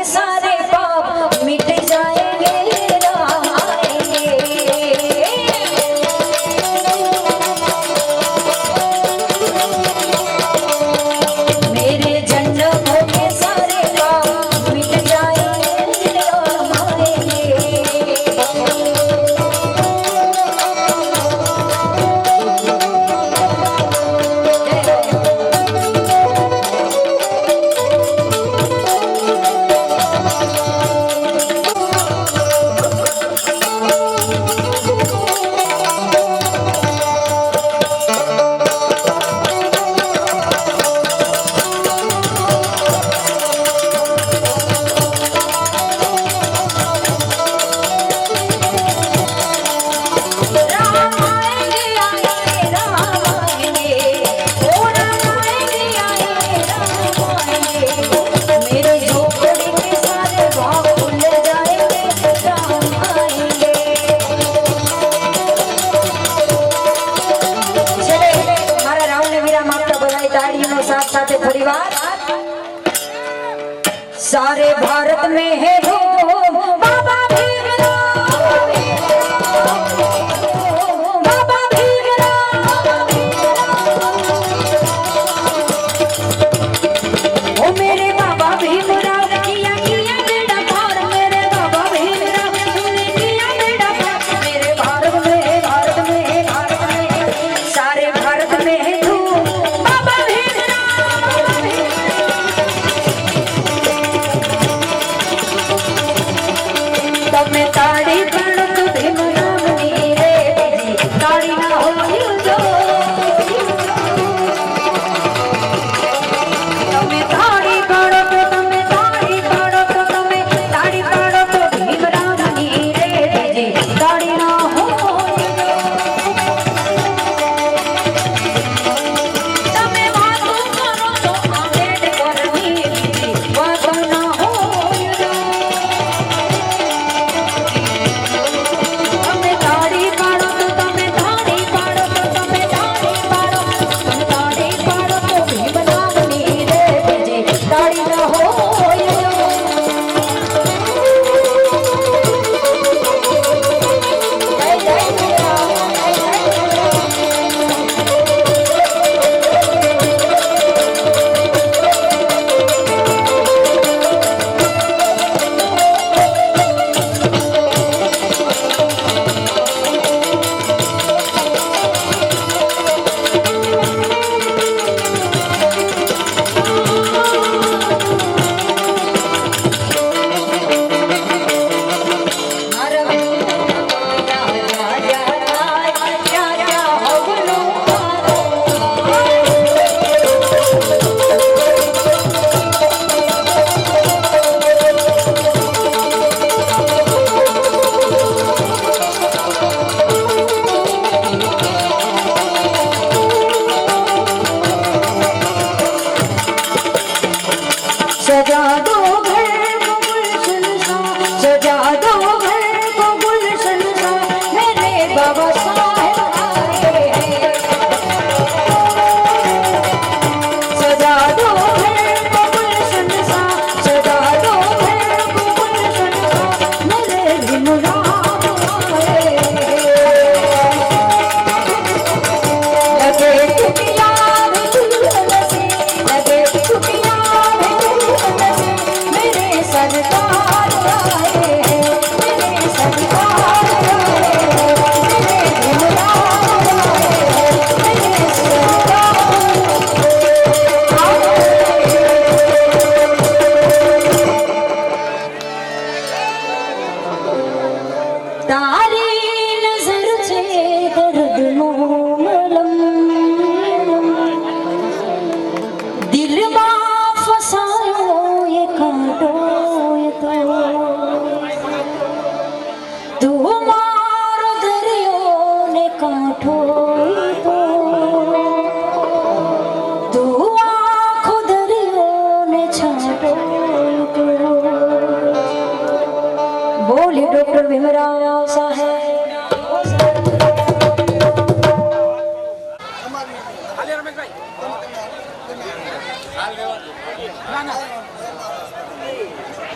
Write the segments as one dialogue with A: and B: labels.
A: सारे पाप मिट जाएंगे, राम आएंगे। मेरे जन्मों के सारे पाप मिट जाएंगे, राम आएंगे। सारे भारत में है धूम बाबा भीमराव, बाबा भीमराव। ओ मेरे बाबा भीमराव किया किया बेड़ा पार, मेरे बाबा भीमराव तूने किया बेड़ा पार। मेरे भारत में भारत में भारत में सारे भारत में है धूम बाबा भीमराव। तब मैं ताड़ी पढ़ तो भीमराव नीरे ताड़ी ना हो जो। तब मैं ताड़ी पढ़ तो तुम्हें ताड़ी पढ़ तो तुम्हें ताड़ी पढ़ तो भीमराव नीरे ताड़ी ना हो जो। तब बातों करो तो आंबेडकर नीरे बातों ना हो जो। सजा दो घर को गुलशन सा, सजा दो घर को गुलशन सा, मेरे बाबा साहब आए हैं। सजा दो घर को गुलशन सा, सजा दो घर को गुलशन सा, मेरे भीमराव आए हैं। लगे टुटिया में दुल्हन से, लगे टुटिया मेरे सरदार आए हैं, मेरे सरदार आए हैं, मेरे भीमराव आए हैं, मेरे सरदार तारी नजर से दर्द मोमलम दिल में फसायो ये कांटो ये तो मारो दरियो ने कांटो तो तू आँखों दरियो ने छाटो तो। बोले डॉक्टर भीमराव साहब।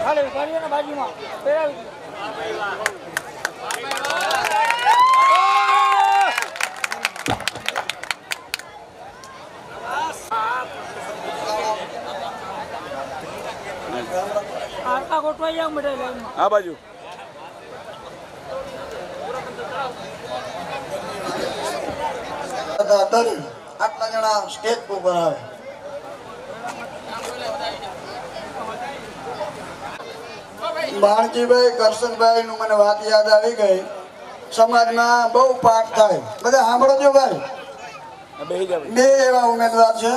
B: ખાલી ગાડીઓના બાજુમાં પહેરાવી આ ગોઠવાઈ જાવ મટાઈ લાઈનમાં
C: આ બાજુ
D: આટલા જણા સ્ટેજ ઉપર આવે બાણજીભાઈ કરશનભાઈ નું મને વાત યાદ આવી ગઈ સમાજમાં બહુ પાઠ થાય બધા સાંભળો છો ભાઈ બે એવા ઉમેદવાર છે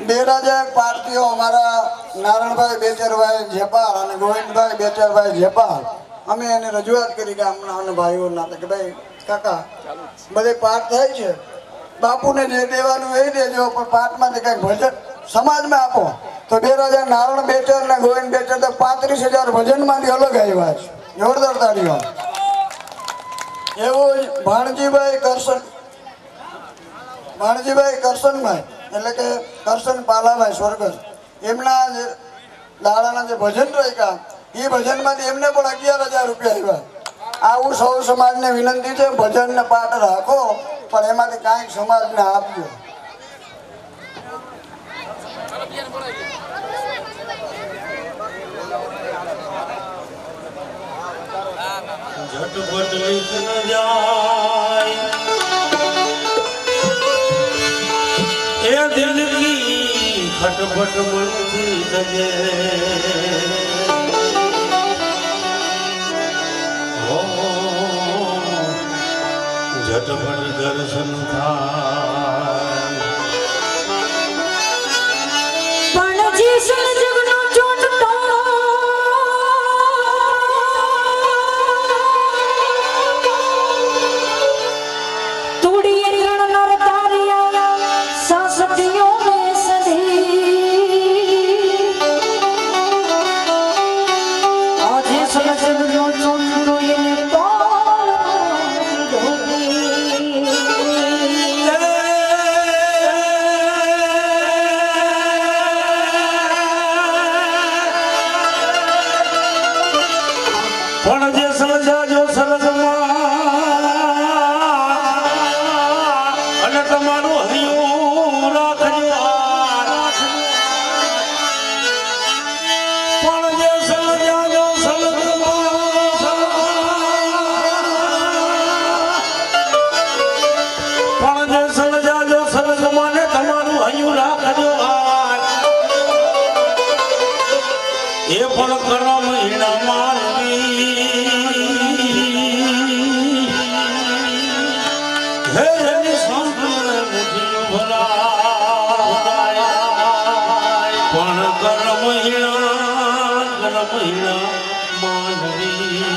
D: બે રાજા પાર્ટીઓ અમારા નારાયણભાઈ બેચરભાઈ જેપાર અને ગોવિંદભાઈ બેચરભાઈ જેપાર અમે એને રજૂઆત કરી કે હમણાં ભાઈઓ ના કે ભાઈ કાકા બધે પાઠ થાય છે બાપુને જે દેવાનું એ દેજો પણ પાઠમાંથી કંઈક ભજન સમાજમાં આપો તો બે રાજા નારાયણ બેચર ને ગોવિંદ બેચર તો 35,000 ભજનમાંથી અલગ આવ્યા છે જોરદાર તાળીઓ એવું ભાણજીભાઈ કરશનભાઈ એટલે કે કરશન પાલાભાઈ સ્વર્ગસ્થ એમના જે દાડાના જે ભજન રહ્યા એ ભજનમાંથી એમને પણ 11,000 રૂપિયા આવ્યા આવું સૌ સમાજને વિનંતી છે ભજન ને પાઠ રાખો પણ એમાંથી કાંઈક સમાજને આપજો
E: झटपट लिख न जाए ये दिल की खटपट मनती लगे हो झटपट दर्शन थाय
A: पणजी सजगनो चोटतो तूड़ी रण नर तारिया सासतियों में सदी आज सजगनो चोटतो ये
E: પણ જે સમજાજો સરગમાં અને તમારું હૈયું રાખજો પણ જે સમજાજો પણ જે સમજાજો સરગમાં ને તમારું હૈયું રાખજો એ પણ કરમ હીણા માનવી હે જની સંપૂર્ણ મુઠી ભરાય પણ કરમ હીણા માનવી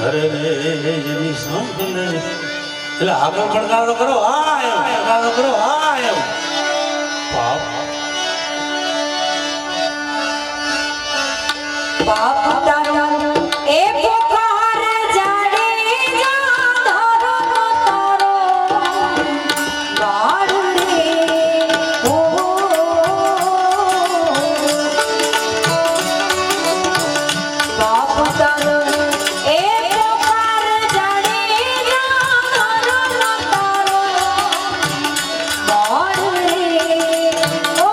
E: અરે જની સંપૂર્ણ એટલે આગળ પડકારો કરો પડકારો કરો પાપ
A: बाप तारो ए पुकार जाने जा धरो तारो बारू रे ओ बाप तारो ए पुकार जाने जा धरो तारो बारू रे ओ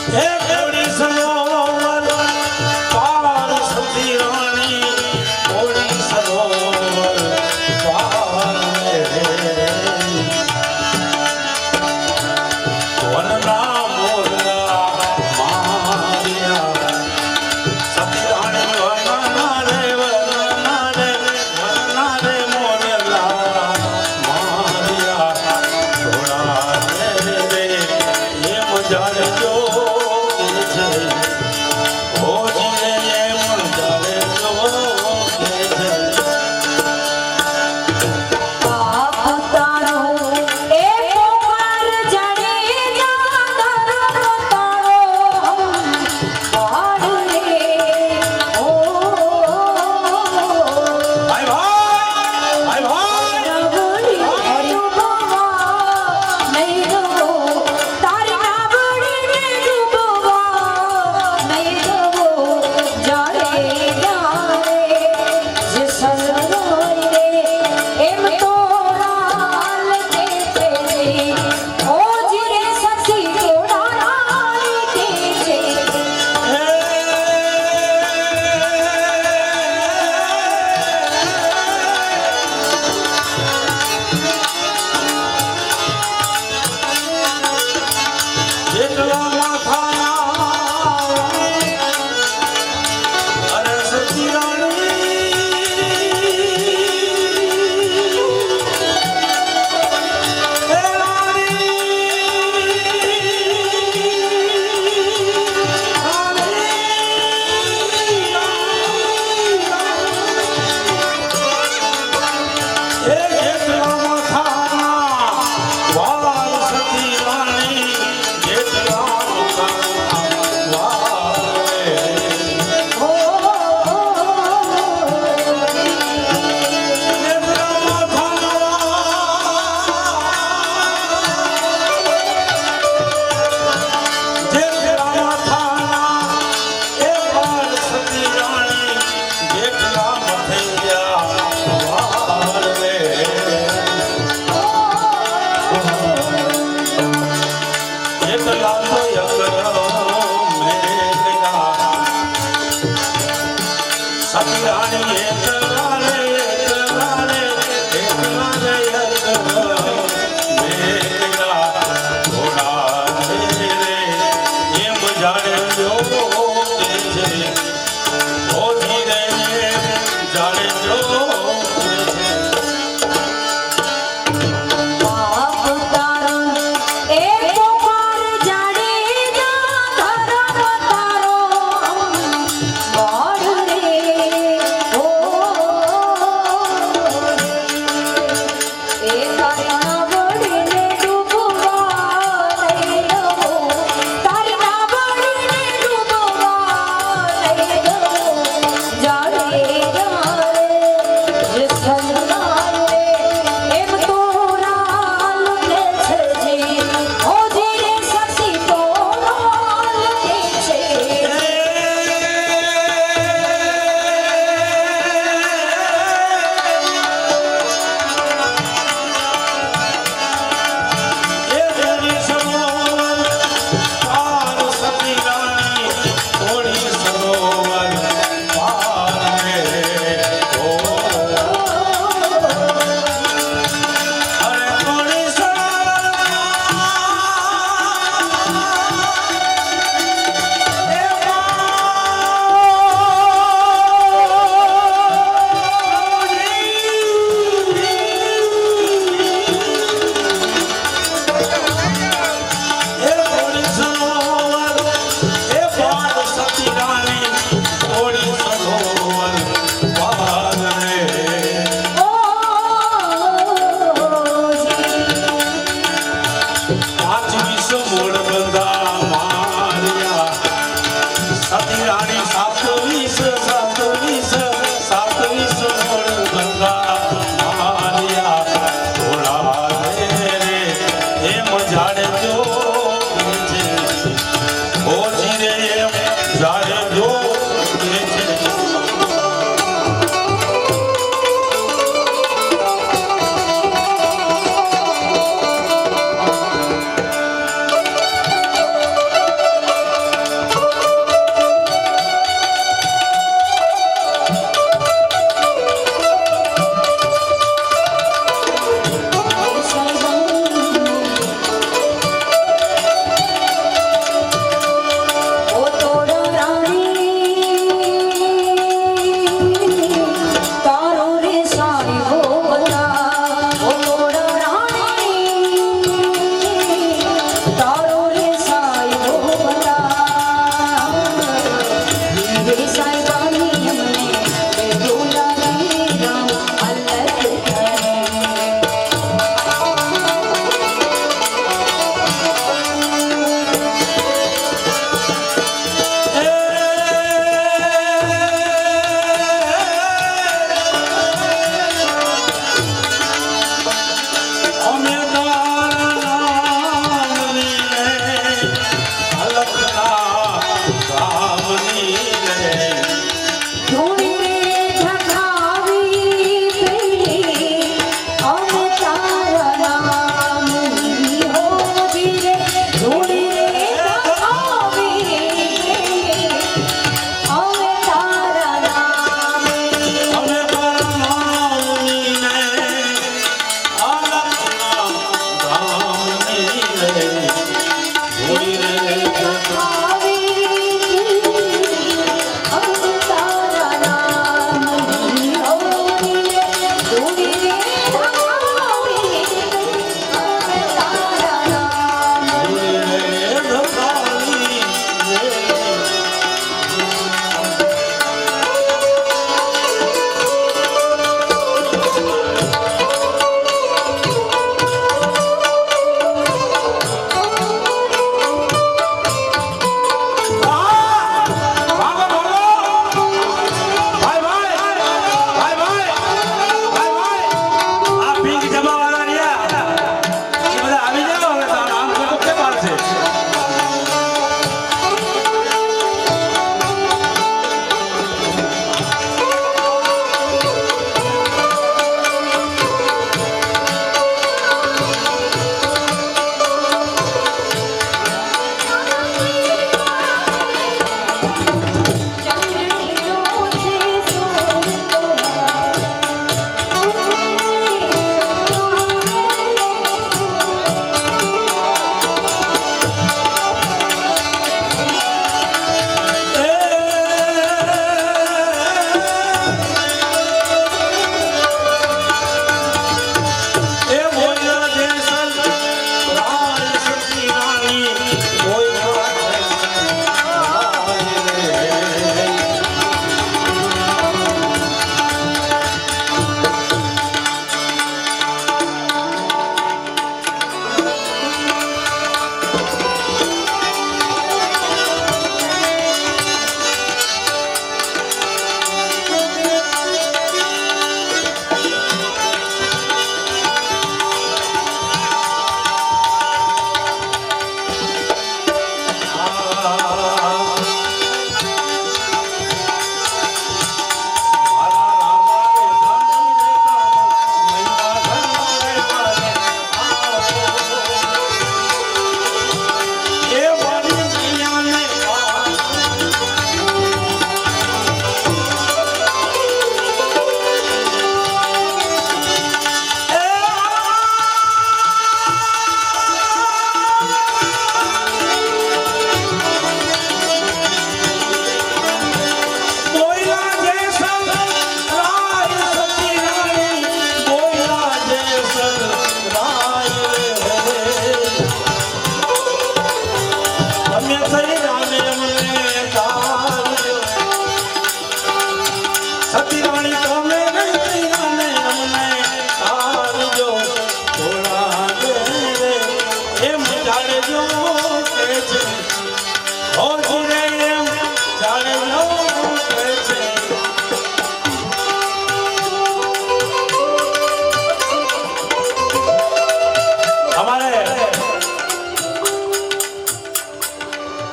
E: હે ગોરી સરોવર જાણજો છે ઓ જીરે એમ જાણજો છે
A: બાપ તારો એ પોકાર જાણે જાગરો તારો વાડ રે ઓ
E: ભાઈ ભાઈ ભાઈ ભાઈ જેટલા માથાના અરે સચી રાણી હે રાણી હે જેટલા માથાના વાલ સચી રાણી જેટલા માથાના
A: તારો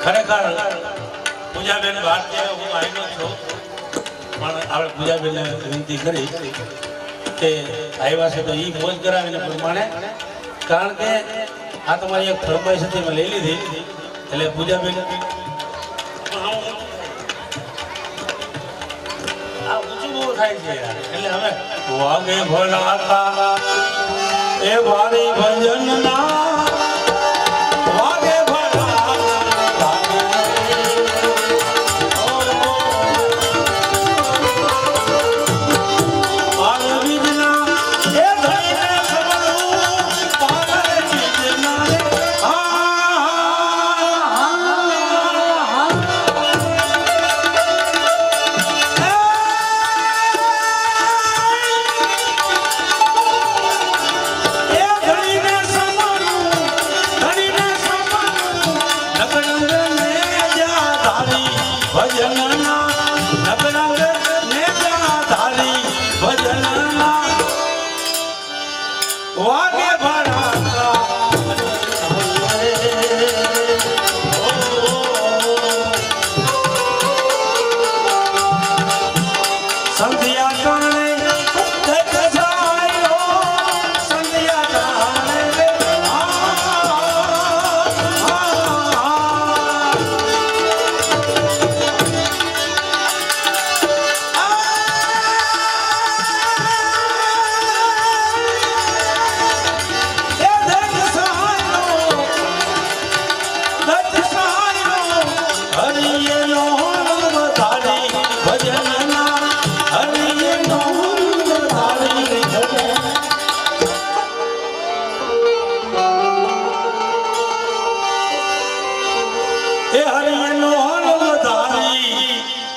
E: ખરેખર પૂજાબેન ભારતીય હું આવીનો છું પણ આપણે પૂજાબેનને વિનંતી કરી કે આવ્યા છે તો એ મોજ કરાવીને પ્રમાણે કારણ કે આ તમારી એક ફરમાઈશ હતી મેં લઈ લીધી એટલે પૂજાબેન આ ઊંચું બહુ થાય છે યાર એટલે હવે વાગે ભલાતા એ ભારી ભજન ના વાગે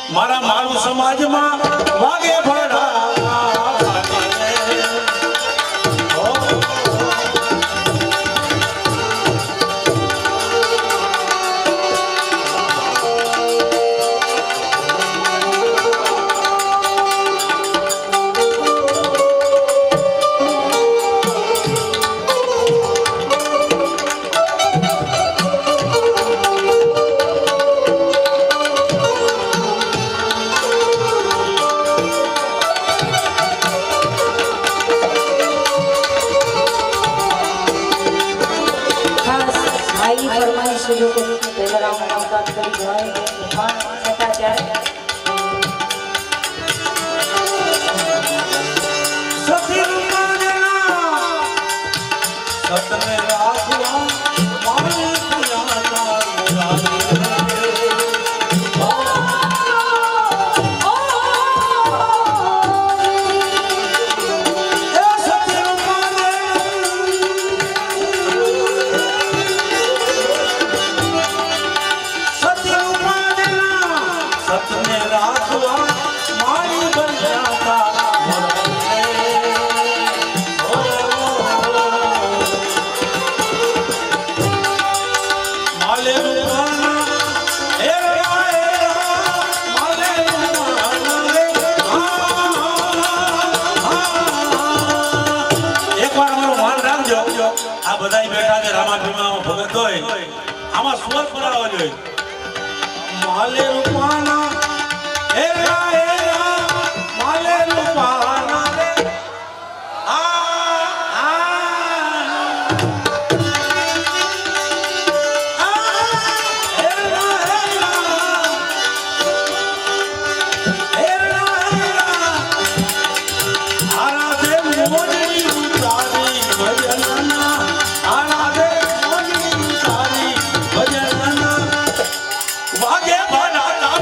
E: મારા મારું સમાજમાં વાગે ભરા આ બધા બેઠા છે રામાપીરમાં ભગત હોય આમાં સ્વર પુરાવો જોઈએ માલે રૂપાના હેરા હેરા માલે રૂપાના રે વાગે ભલા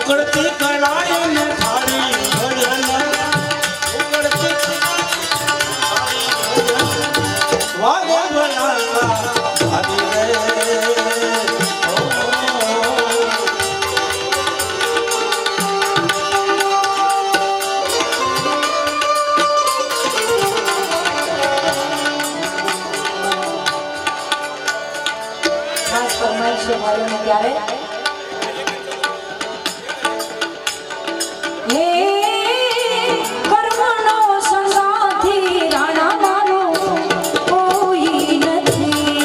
E: ઉકળતી કળાઈ ને થાળી ભજન ઉકળતી વાગે ભલાલા આદિ રે
A: ખાસ ફરમાઈશ છે ભાઈઓને ત્યારે હે કર્મનો સંગાથી રાણા મારો કોઈ નથી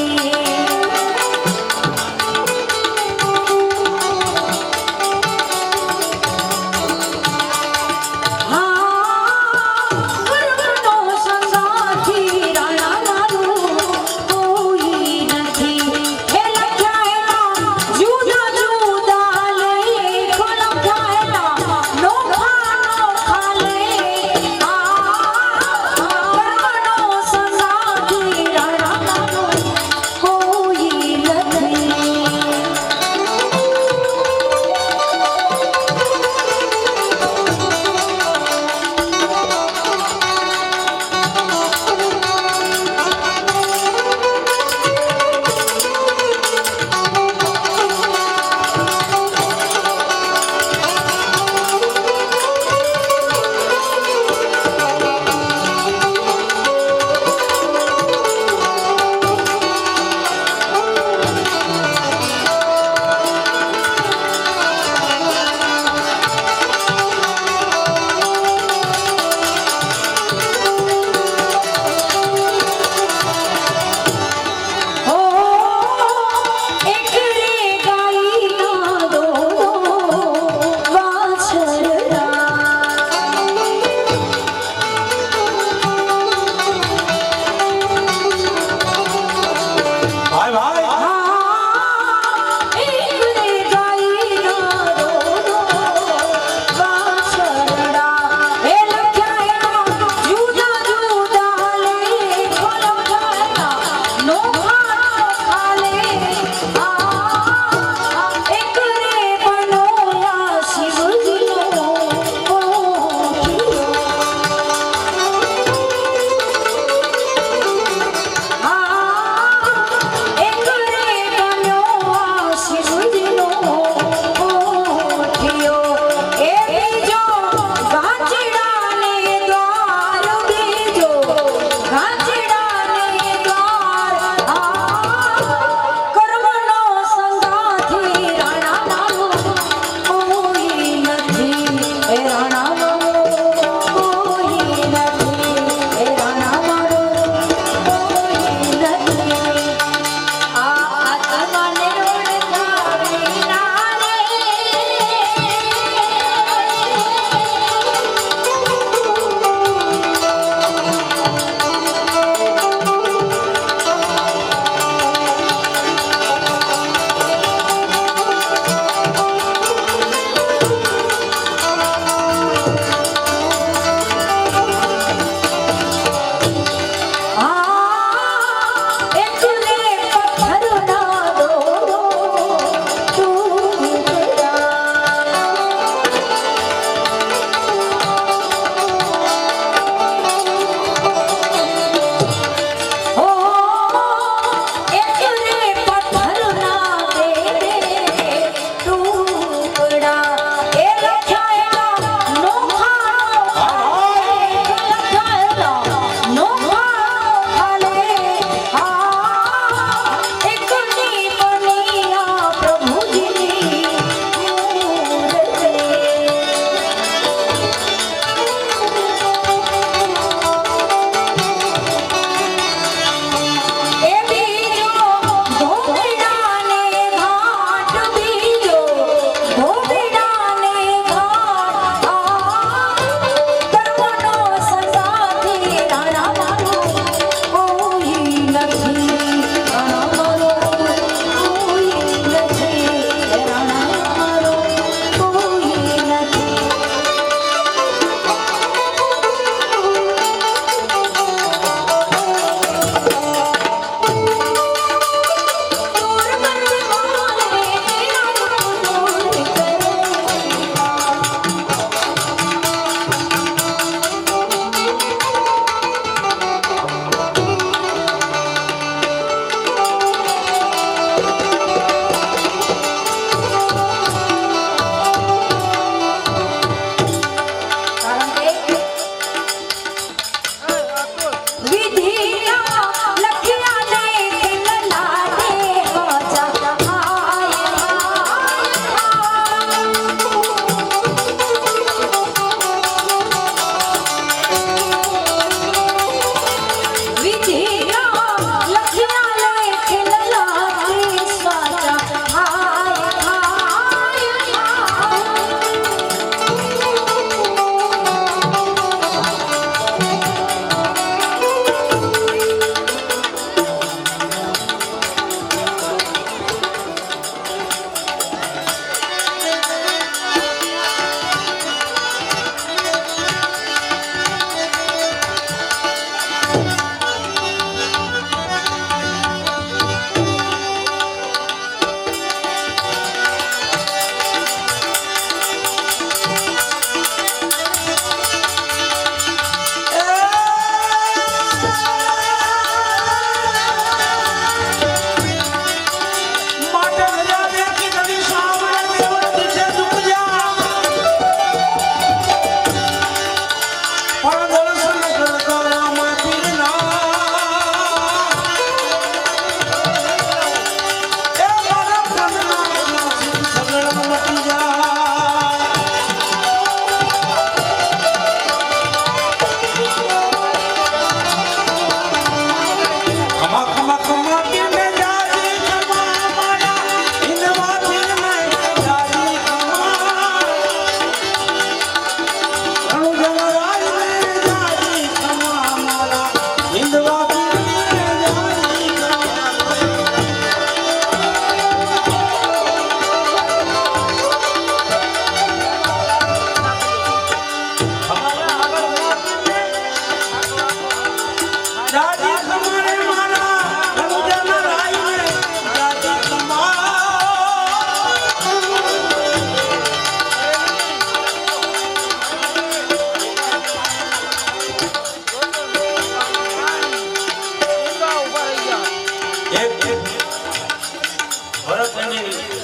A: કર્મનો સંગાથી રાણા મારો કોઈ નથી હે લખ્યા જુદા જુદા લેખ લખ્યા નોખા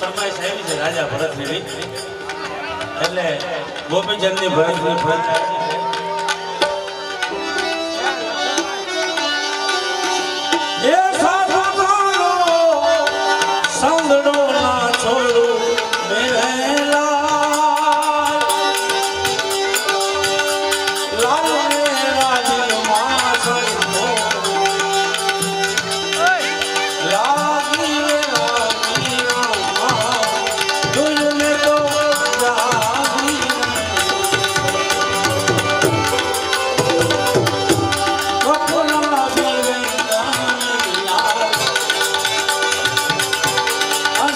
E: ફરમાઈશ આવી છે રાજા ભરતની, એટલે ગોપીચંદની ભરતની ફરજ એ સાધુ તારો સંગડો ના છોડું મેલા લાલ રે રાજી માસર લાગી રે લાગી જોયું ને તો જાગી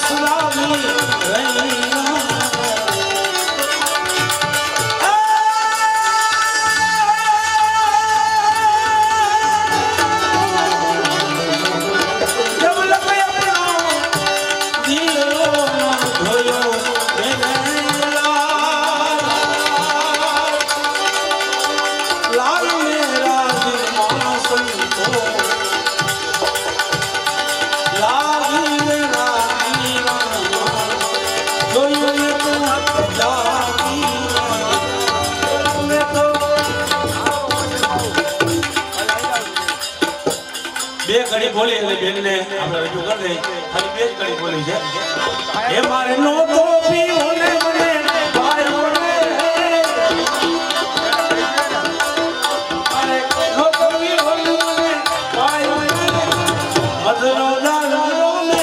E: કપડા બી બે ઘડી બોલી એટલે બેનને આપણે રજૂ કરી દઈ. ખાલી બે જ ઘડી બોલી છે. એ મારે નો તો પીઓને મને ભાઈ મને અરે નો તો પીઓને મને ભાઈ મને મધરો દાલો ને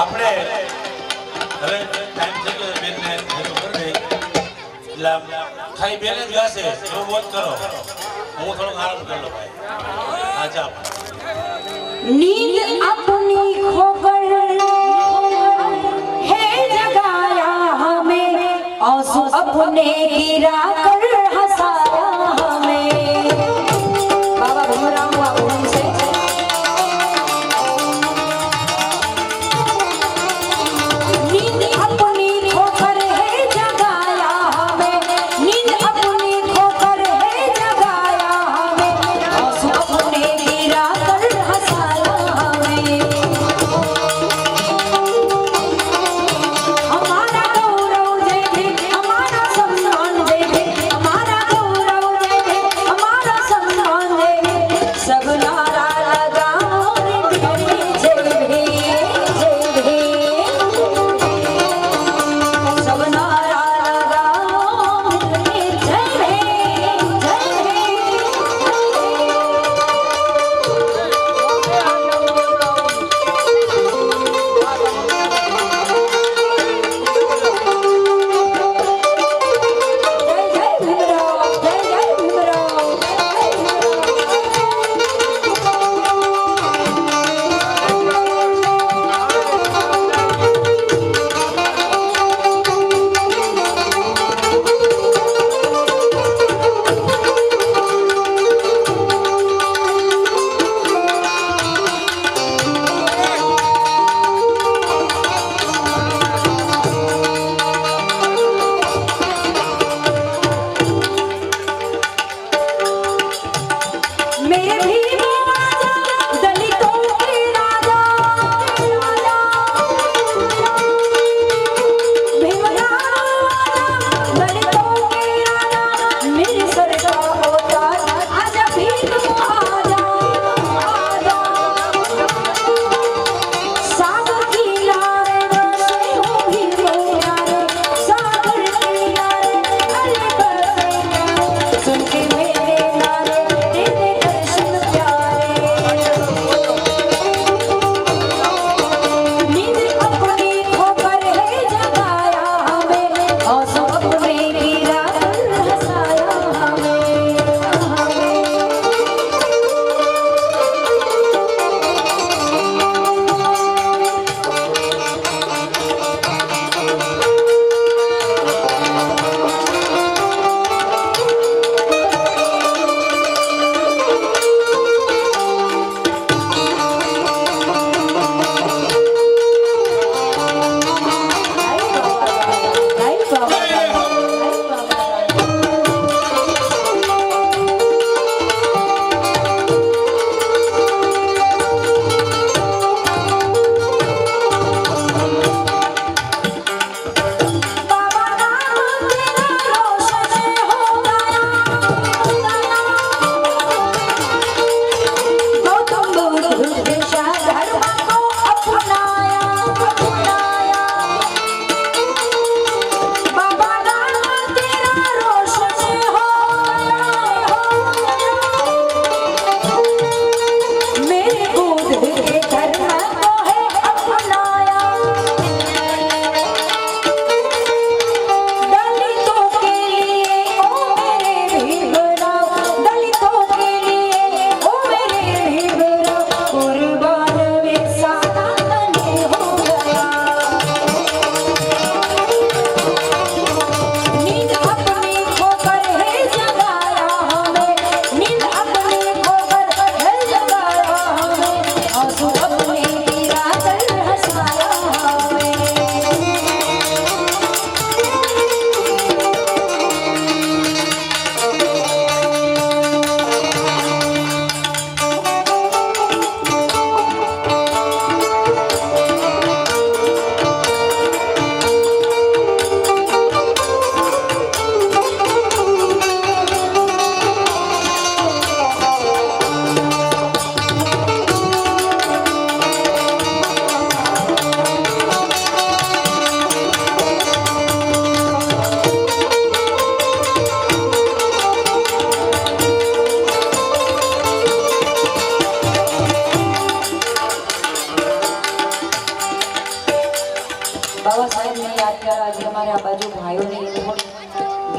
E: આપણે હવે ટાઈમ થઈ ગયો બેનને રજૂ કરી દઈ. એટલે ખાલી બેન જ ગાશે એવું બોધ કરો, હું થોડોક આરામ કરી લો ભાઈ. હા ચાપ
A: नींद अपनी खोकर है जगाया हमें, आंसू अपने गिरा कर हंसाया हमें. बाबा भीमराव बाबू से नींद अपनी खोकर है जगाया हमें, नींद अपनी खोकर है जगाया हमें, आंसू अपने गिरा कर हंसाया हमें. हमारा गौरव जय भी, हमारा सम्मान जय भी, हमारा गौरव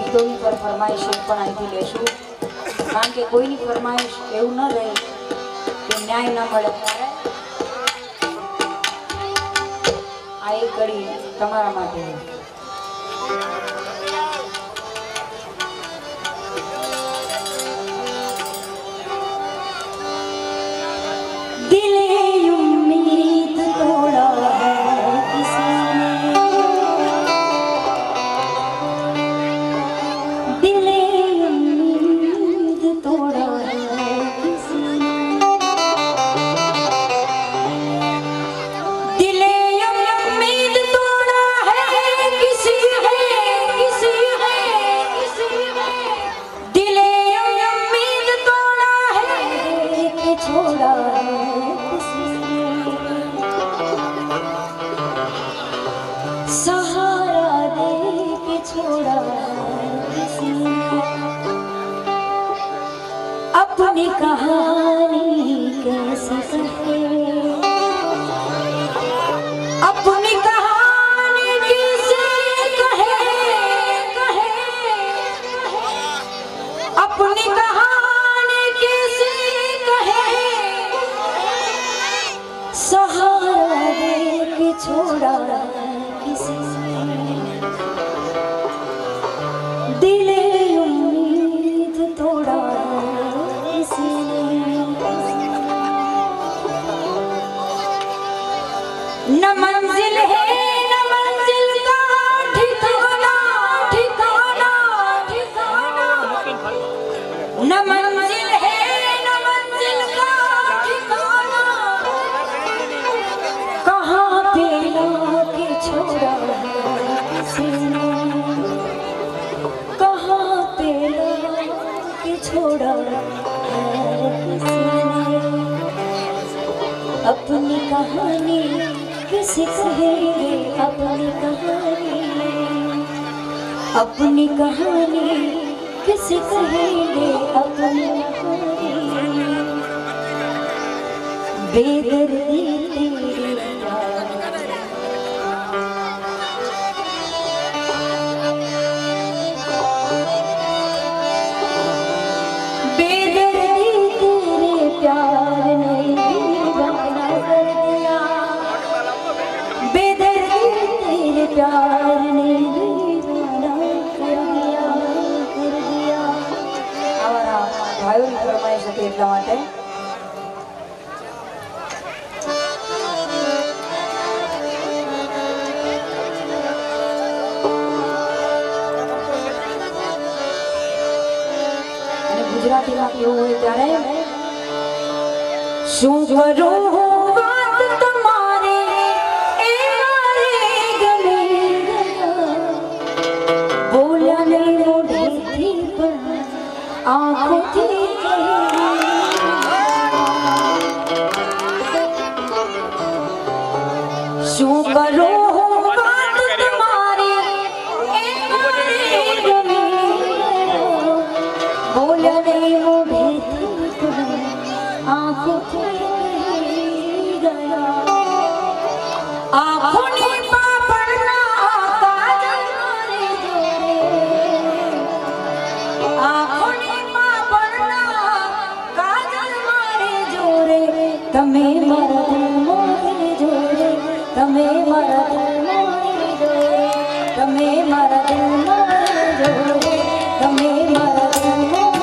A: ભક્તોની પર ફરમાઈશ પણ અહીંથી લેશું કારણ કે કોઈની ફરમાઈશ એવું ન રહે કે ન્યાય ન મળે ત્યારે આ એક ઘડી તમારા માટે दिले उम्मीद तोड़ा है किसी ने दिले उम्मीद तोड़ा है किसी ने दिले उम्मीद तोड़ा है किसी है किसी है किसी है दिले उम्मीद तोड़ा है कि छोड़ा है सहारा दे के छोड़ा किसी ने अपनी कहानी कैसे कहे अपनी कहानी कैसे कहे कहे अपनी कहानी कैसे कहे सहारा दे के छोड़ा दिले उम्मीद तोड़ा किसी ने न मंजिल है न मंजिल का ठिकाना ठिकाना ठिकाना न मंजिल है न मंजिल का ठिकाना कहाँ पे लाके छोड़ा किसी ने कहाँ पे लाके छोड़ा किसी ने अपनी कहानी किसी कहेंगे अपनी कहानी किसी कहेंगे अपनी कहानी बेदर्दी तेरी प्यार ने दीवाना कर दिया बेदर्दी तेरे प्यार ने दीवाना कर दिया हमारा भाइयों फरमाइश હતી એટલા માટે અને ગુજરાતીમાં કેવું હોય ત્યારે શું કરું વાત તમારે એ મારે ગમે બોલ્યા નહીં મોઢેથી પણ આંખોથી શું કરું વાત તમારે એ મારે ગમે બોલ્યા નહીં મોઢેથી પણ आँखों आँखों पापड़ना काजल मारे जोरे आँखों पापड़ना काजल मारे जोरे तमे मारा दिल मारे जोरे तमे मारा दिल मारे जोरे तमे मारा दिल मारे जोरे तमे मारा दिल मारे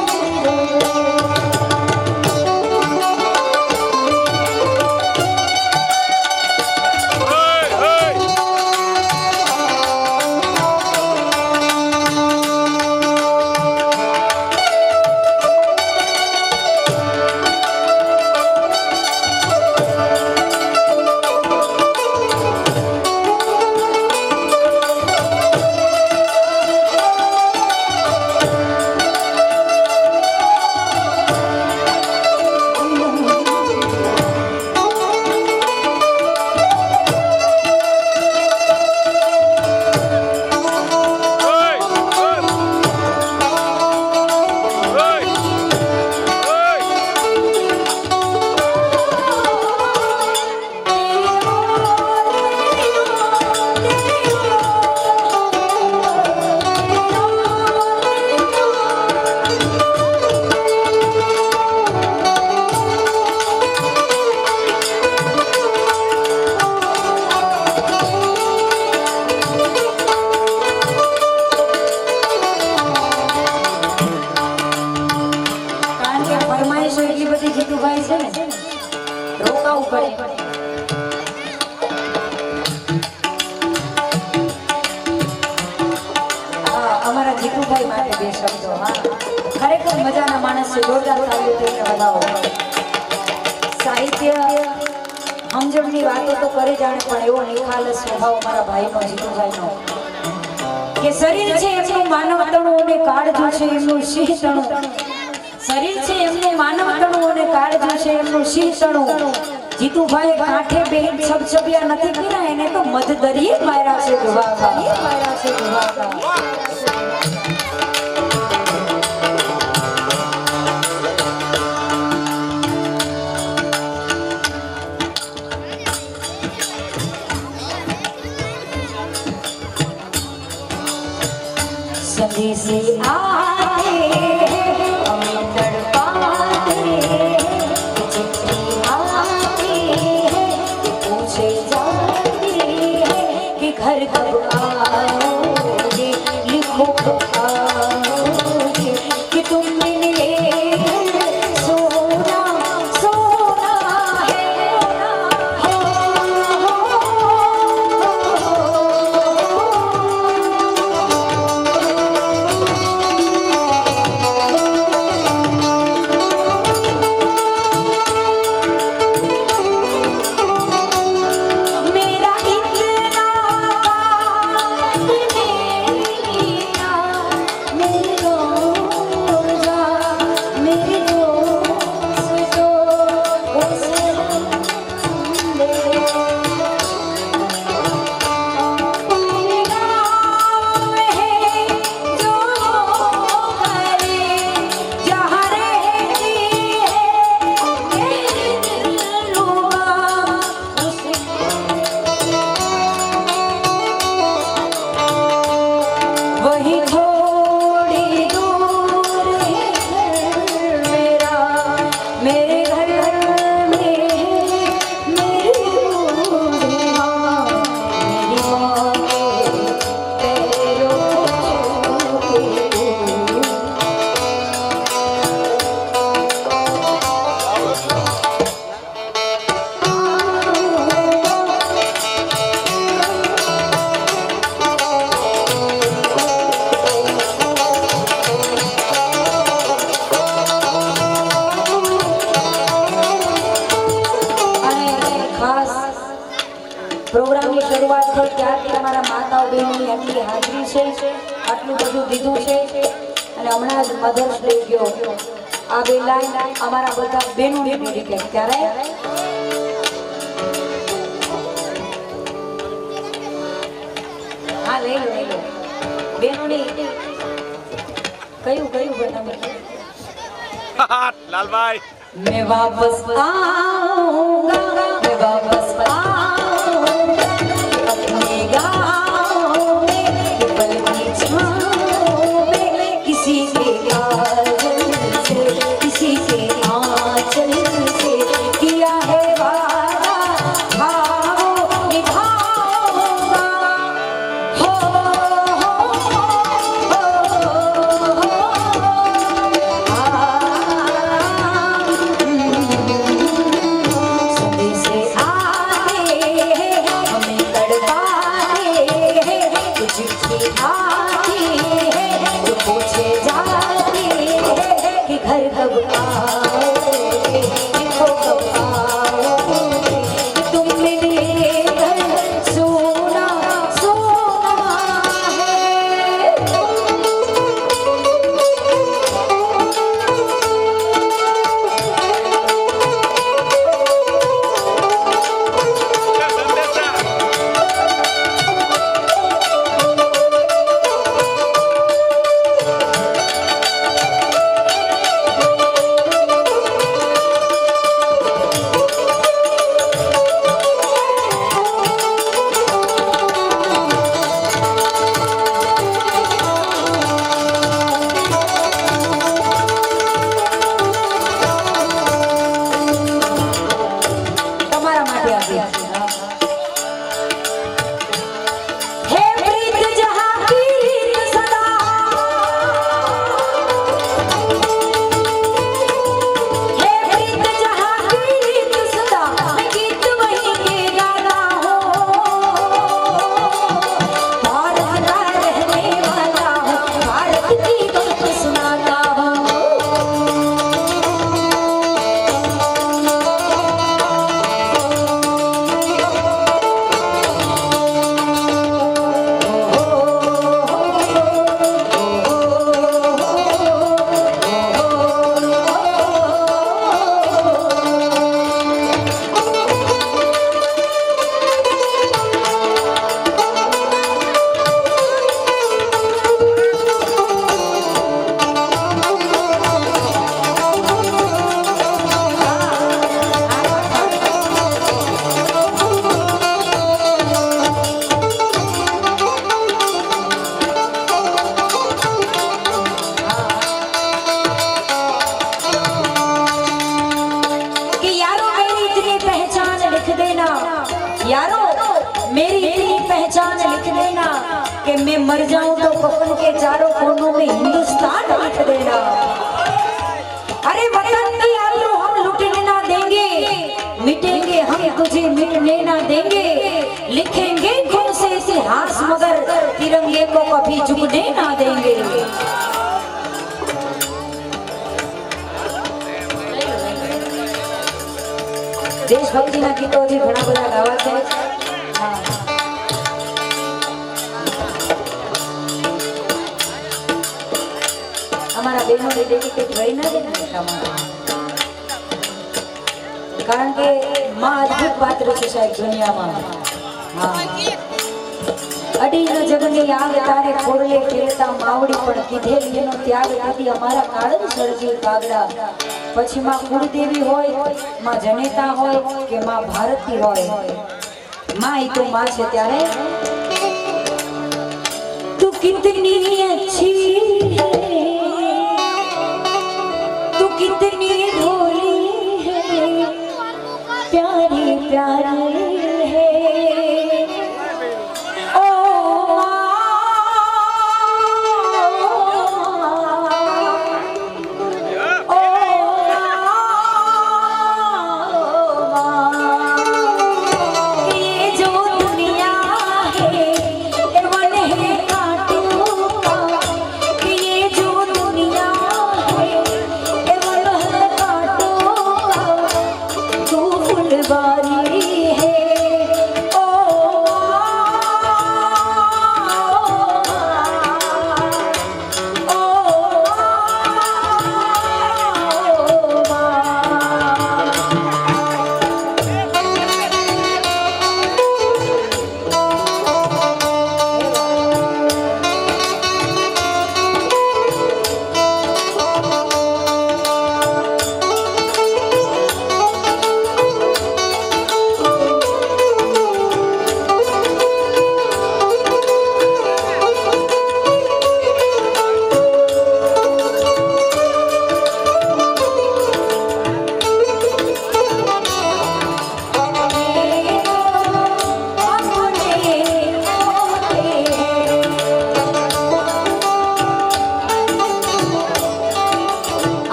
A: રોકાવું પડે. અમારા જીતુભાઈ માટે બે શબ્દો. હા, ખરેખર મજાના માણસ છે. જોરદાર તાળીઓ થઈને વધાવો. સાહિત્ય સમજણની વાતો તો કરી જાણે, પણ એવો નિખાલસ સ્વભાવ અમારા ભાઈનો જીતુભાઈનો કે શરીર છે એમનું માનવ તણું અને કાળજું છે એમનું સિંહ તણું. શરીર છે એમનું માનવ તણું અને કાળજું છે એમનું સિંહ તણું. જીતુભાઈ કાંઠે બેન છબછબિયા નથી કર્યા, એને તો મધદરિયે માર્યા છે ધુવાકા. માર્યા છે ધુવાકા. सभी से आते हमें तड़पाते, चिट्ठी आती है पूछे जाती है कि घर कब आओगे, लिखो कब आओगे कि तुम मिले सोना सोना है. પ્રોગ્રામની શરૂઆત થઈ ત્યારથી અમારા માતાઓ બહેનોની આટલી હાજરી છે, આટલું બધું દીધું છે. અને હમણાં જ મધર્સ ડે ગયો. આ બે લાઈન અમારા બધા બહેનોની ડેડિકેટ. ત્યારે હા લઈ લો બહેનોની. કયું બનાવે
C: લાલભાઈ?
A: मैं वापस आऊंगा, मैं वापस आऊंगा अपने गाँव में, पल की छाँव में, किसी के काजल से, किसी के आंचल से किया है वादा, हाँ वो निभाऊंगा. हो पूछे जाती है कि घर कब आओगे, लिखो कब आओगे कि तुम मिले घर सोना सोना है. कफन के चारों कोनों में हिंदुस्तान लिख देना। अरे वतन की आबरू हम लुटने ना देंगे, मिटेंगे हम तुझे मिटने ना देंगे, लिखेंगे खून से इतिहास मगर तिरंगे को कभी झुकने ना देंगे। देशभक्तिना गीतो हજી ઘણા બધા ગાવા છે। અમારા બહેનોને ડેડિકેટ રહી ના દે ને કારણ કે માં અદ્ભુત પાત્ર છે સાહેબ દુનિયામાં। હા અડીનો જગની આગ તારે ખોરલે ખેલતા માવડી પણ કીધેલી એનો ત્યાગ નથી અમારા કાળજ સર્જી કાગડા। પછી માં કુળદેવી હોય, માં જનેતા હોય કે માં ભારતી હોય, માં ही तो माँ છે ત્યારે। तू कितनी अच्छी है, तू कितनी भोली है, प्यारी प्यारी है।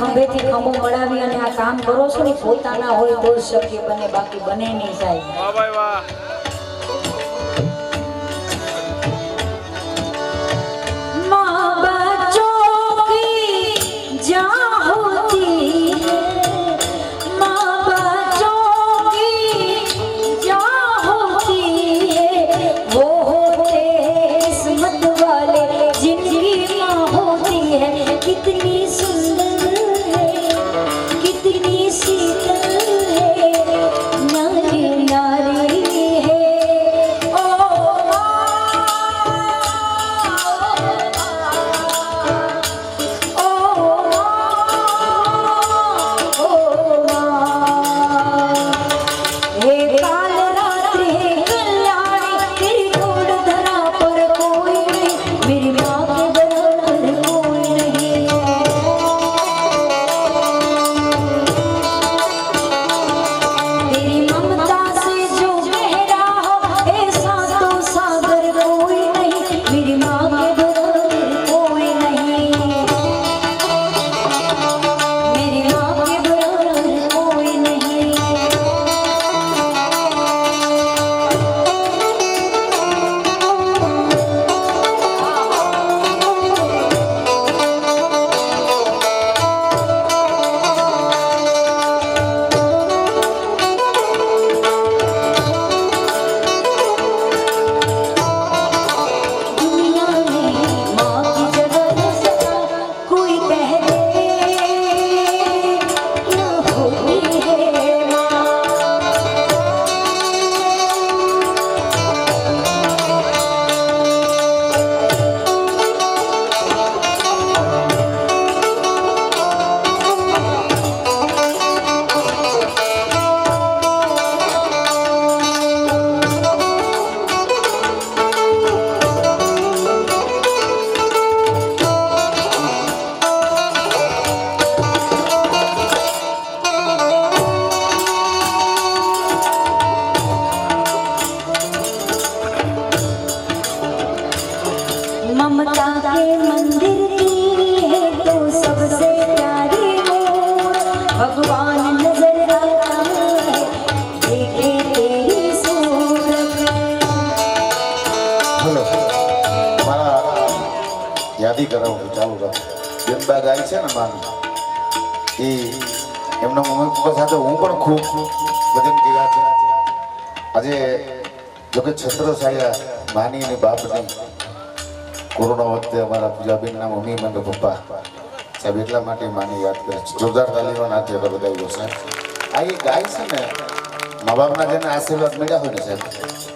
A: ખંભેથી ખંભો મળાવી અને આ કામ કરો છો ને પોતાના હોય તો જ શક્ય બને, બાકી બને નહીં સાહેબ।
B: વાહ ભાઈ વાહ।
A: माँ बच्चों की जान होती है, माँ बच्चों की जान होती है, वो होते किस्मत वाले जिनकी माँ होती है। कितनी सुंदर है, कितनी शीतल है, नारी नारी है। ओ हे काल रात्रि हे कल्याणी, तेरी गोद धरा पर कोई नहीं, मेरी माँ के बराबर कोई नहीं है।
C: વિધિ કરાવું ચાલુ રાખો. બેનબા ગાય છે ને માનું એ એમના મમ્મી પપ્પા સાથે હું પણ ખૂબ ભજન કર્યા છે. આજે જોકે છત્રછાયા માની અને બાપની કોરોના વખતે અમારા પૂજાબેનના મમ્મી અને પપ્પા સાહેબ એટલા માટે માને યાદ કરે છે. જોરદાર તાલીઓ નાટ્ય બધાવ્યો સાહેબ. આ એ ગાય છે ને મા બાપના જેને આશીર્વાદ મળ્યા હોય ને સાહેબ,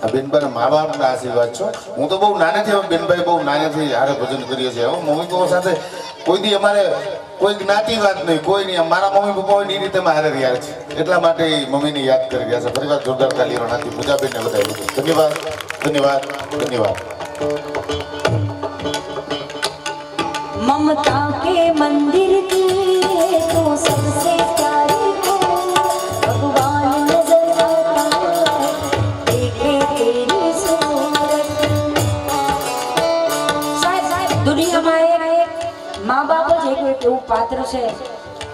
C: આ બેનભાઈ મા બાપના આશીર્વાદ છો. હું તો બહુ નાનેથી બેનભાઈ બહુ નાનેથી હારે ભજન કરીએ છીએ. હું મમ્મી પપ્પા સાથે કોઈ દી અમારે કોઈ જ્ઞાતિવાદ નહીં, કોઈ નહીં. મારા મમ્મી પપ્પા હોય એ રીતે હારે રહ્યા છે. એટલા માટે મમ્મીને યાદ કરી રહ્યા છે. ફરીવાર જોરદાર તાલીઓ નાખી પૂજાબેનને બધાવ્યું છે. ધન્યવાદ ધન્યવાદ ધન્યવાદ.
A: ममता के मंदिर की तो सबसे प्यारी को भगवान नजर आता है, देखे तेरी सूरत. साहेब દુનિયામાં એક મા બાપ જ એક એવું પાત્ર છે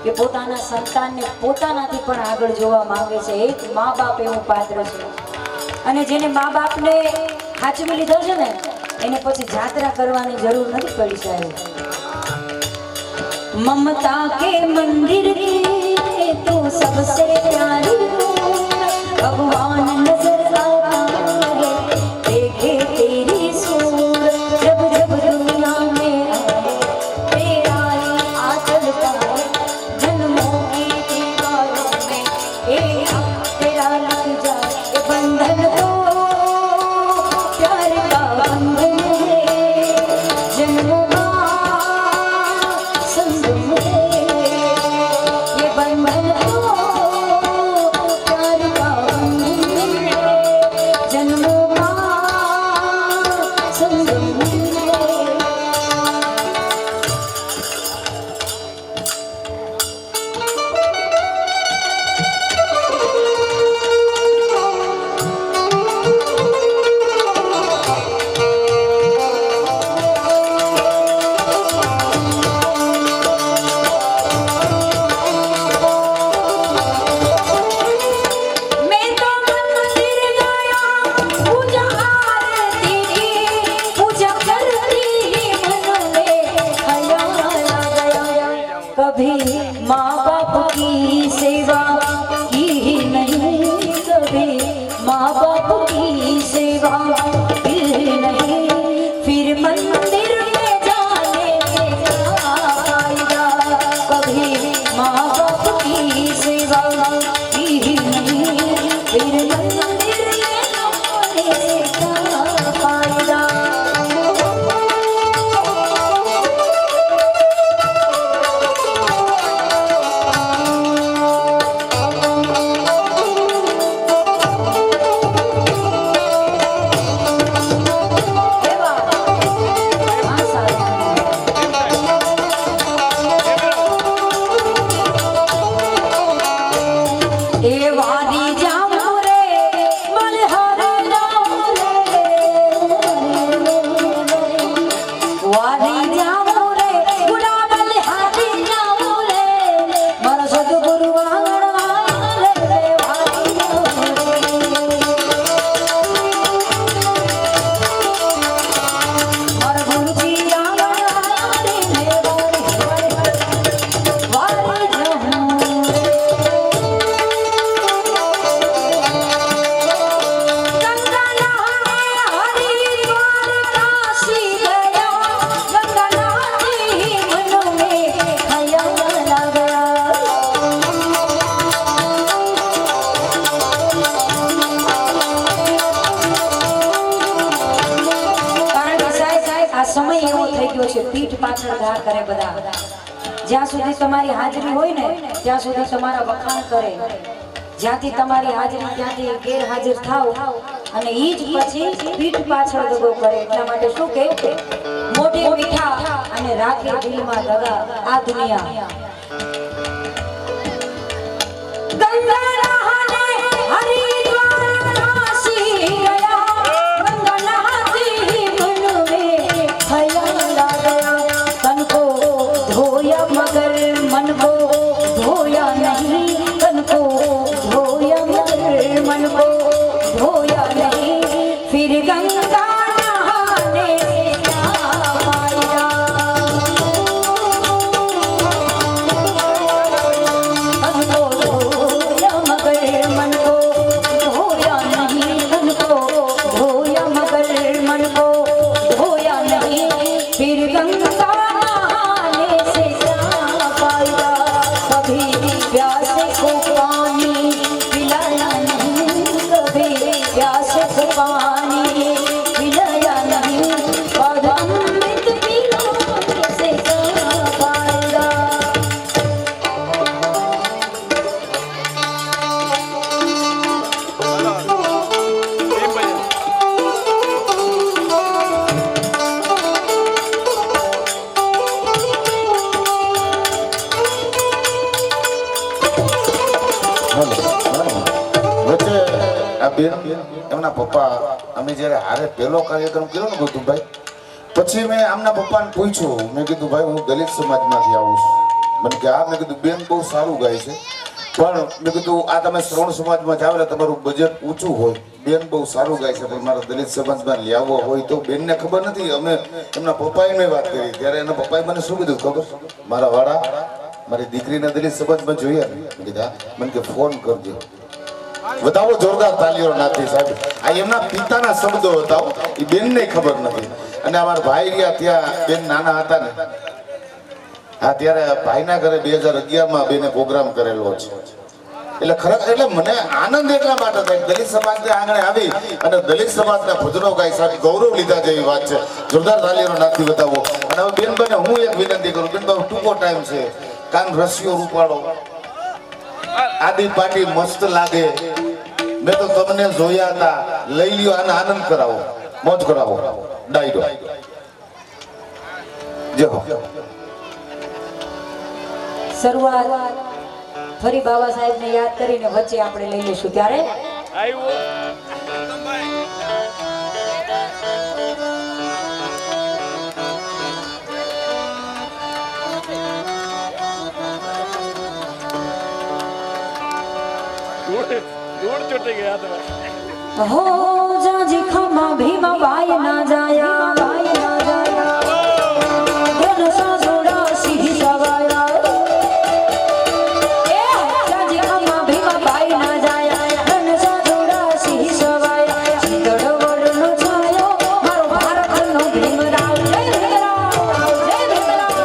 A: કે પોતાના સંતાનને પોતાનાથી પણ આગળ જોવા માંગે છે. એક મા બાપ એવું પાત્ર છે અને જેને મા બાપને ખાચવી લીધો છે ને એને પછી જાત્રા કરવાની જરૂર નથી પડી સાહેબ. ममता के मंदिर की तो सबसे प्यारी भगवान नजर आता है, देखे तेरी सूरत. जब जब दुनिया में तेरा आंचल है, जन्मों की दीवारों में तेरा लग जाए बंधन. तो प्यार का बंधन है जन्मों का कभी माँ बाप की सेवा की ही नहीं, कभी माँ बाप की सेवा की ही नहीं, फिर मंदिर में जाने से क्या फायदा. कभी माँ बाप की सेवा की ही नहीं, फिर मंदिर में जाने से क्या फायदा. પીઠ પાછળ ઘા કરે બધા. જ્યાં સુધી તમારી હાજરી હોય ને ત્યાં સુધી તમારા વખાણ કરે. જ્યાંથી તમારી હાજરી ત્યાંથી ગેરહાજર થાવ અને ઈ જ પછી પીઠ પાછળ દગો કરે. એટલા માટે શું કહે, મોઢે મીઠા અને રાખે દિલમાં દગા આ દુનિયા. मगर मन को धोया नहीं, तन को धोया मगर मन को धोया नहीं, फिर गंगा नहाने से क्या फायदा.
C: આ બેન એમના પપ્પા અમે જ્યારે હારે પહેલો કાર્યક્રમ કર્યો ને ગૌતમભાઈ, પછી મેં આમના પપ્પાને પૂછ્યું, મેં કીધું ભાઈ હું દલિત સમાજમાંથી આવું છું. મને કે હા. મેં કીધું બેન બહુ સારું ગાય છે, પણ મેં કીધું આ તમે શ્રવણ સમાજમાં જાવ એટલે તમારું બજેટ ઊંચું હોય. બેન બહુ સારું ગાય છે પણ મારા દલિત સમાજમાં લાવવો હોય તો બેનને ખબર નથી. અમે એમના પપ્પાએ મેં વાત કરી ત્યારે એના પપ્પાએ મને શું કીધું ખબર? મારા વાળા મારી દીકરીને દલિત સમાજમાં જોઈએ ને. મેં કીધા મને કે ફોન કરજો. બતાવો જોરદાર તાલીઓ નાથી સાહેબ. આ એમના પિતાના શબ્દો બતાવો, એ બેનને ખબર નથી. અને અમારા ભાઈ ગયા ત્યાં બેન નાના હતા ને, હા ત્યારે ભાઈના ઘરે 2011માં બેને પ્રોગ્રામ કરેલો છે. એટલે ખરેખર એટલે મને આનંદ એટલા માટે થાય દલિત સમાજને આંગણે આવી અને દલિત સમાજના ભજનો ગાય સાહેબ ગૌરવ લીધા જેવી વાત છે. જોરદાર તાલીઓ નાથી બતાવો. અને હવે બેનભાઈને હું એક વિનંતી કરું, બેનભાઈ ટૂંકો ટાઈમ છે, કાન રસીઓ રૂપાડો, આદિ પાટી મસ્ત લાગે. મેં તો તમને જોયા હતા, લઈ લ્યો અને આનંદ કરાવો, મોજ કરાવો. ડાયરો જય હો.
A: શરૂઆત ફરી બાબા સાહેબને યાદ કરીને વચ્ચે આપણે લઈ લઈશું. ત્યારે હો જાજી ખમા ભીમા બાઈ ના જાયા, બાઈ ના જાયા ધન સાસુડા સિંહ સવાયા. એ જાજી ખમા ભીમા બાઈ ના જાયા, ધન સાસુડા સિંહ સવાયા. ગઢવડનો છાયો મારો ભારતનો ભીમરાવ. જય ભીમરાવ, જય ભીમરાવ.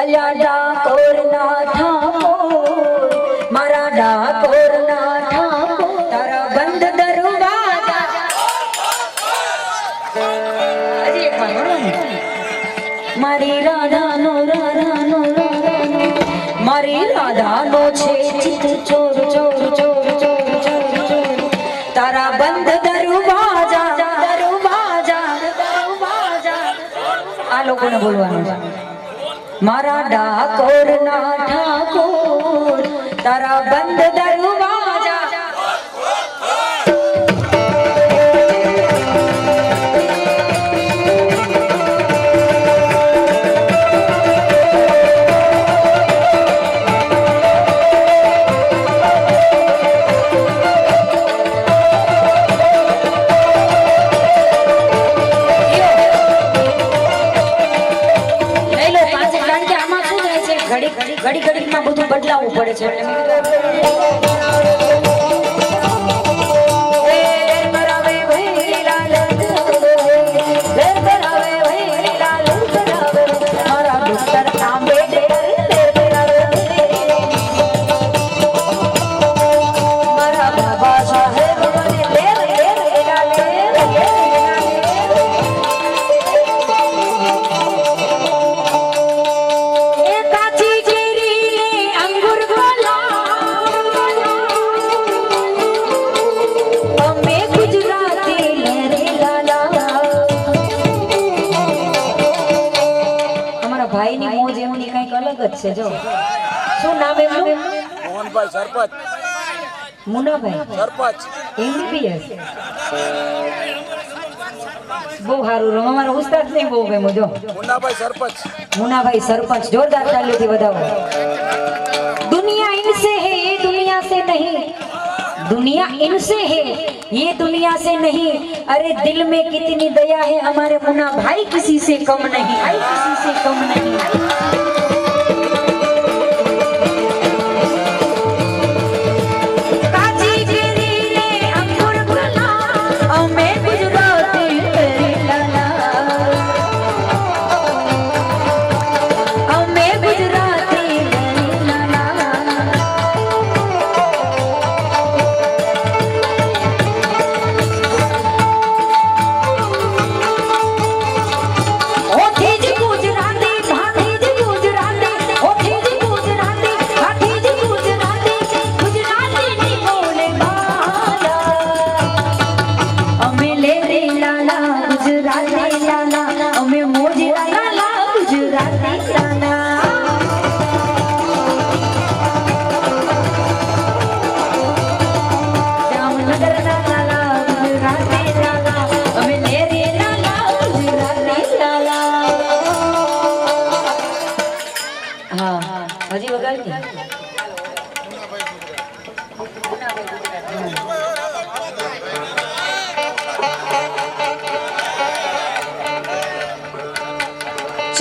A: અલ્યા ડાકોર ના ઠાકોર મારા ડાકોર ના ઠાકોર તારા બંધ દરવાજા હજી એક વાર મારી રાધાનો મારી રાધાનો છે ચિત ચોર ચોર ચોર ચોર ચોર ચોર તારા બંધ દરવાજા આ લોકોને બોલવાનું છે મારા ડાકોર ના ઠાકોર તારા બંધ દરવાજા ઘડી માં બધું બદલાવવું પડે છે છે જો શું નામ એમનું
B: મોહનભાઈ સરપંચ
A: મુનાભાઈ
B: સરપંચ
A: એમબીબીએસ બહુ સારું રમ અમારા ઉસ્તાદ ને બહુ ગમ્યું જો મુનાભાઈ સરપંચ જોરદાર તાલીઓથી વધાવો दुनिया इनसे है ये दुनिया से नहीं दुनिया इनसे है ये दुनिया से नहीं अरे दिल में कितनी दया है हमारे मुन्ना भाई किसी से कम नहीं किसी से कम नहीं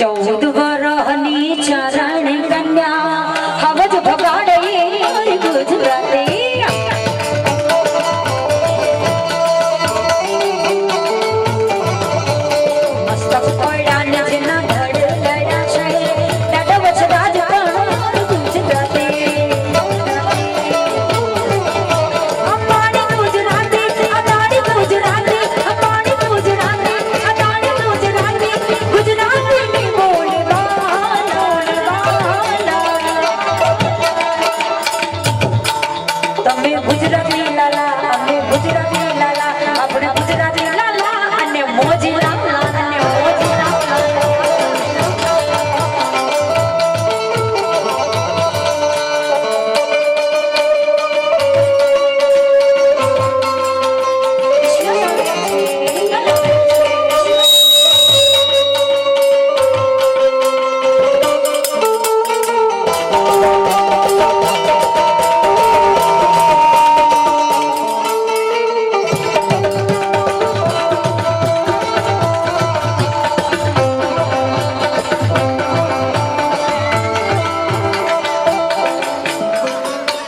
A: 14 વરહની ચારણ કન્યા હવજ ભગાડે ગુજરાતી મસ્તક પડ્યા ને જેના ધડ લડ્યા છે દાદા વચ્ચે રાજકારણ ગુજરાતી અંબાણી ગુજરાતી અદાણી ગુજરાતી અંબાણી ગુજરાતી અદાણી ગુજરાતી ગુજરાતીની તમે ગુજરાતી લાલા અમે ગુજરાતી લાલા આપણે ગુજરાતી લાલા અને મોજી લાલા અને મોજી લાલા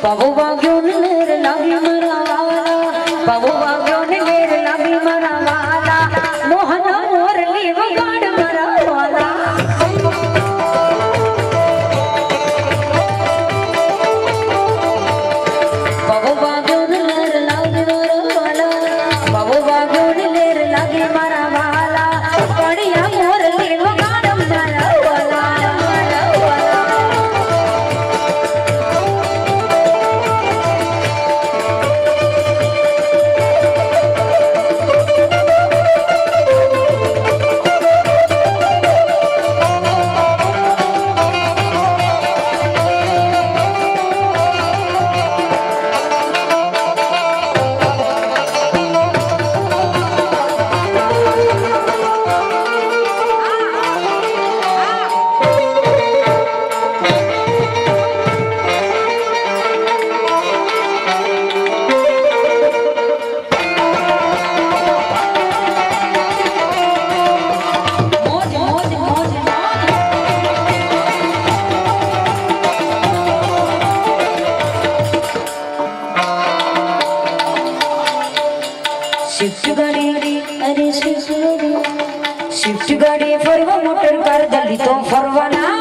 A: બાબુ વાગ્યો ને લેર લાગી મારા વાલા બાબુ વાગ્યો ને લેર લાગી મારા વાલા મોહન મોરલી વગાડ મારા વાલા બાબુ વાગ્યો ને લેર લાગી મારા વાલા બાબુ વાગ્યો ને લેર લાગી મારા વાલા પડ્યા મોરલી વગાડ મારા વાલા મારા વાલા સ્વિફ્ટ ગાડી ફરવા મોટર કાર દલી તો ફરવાના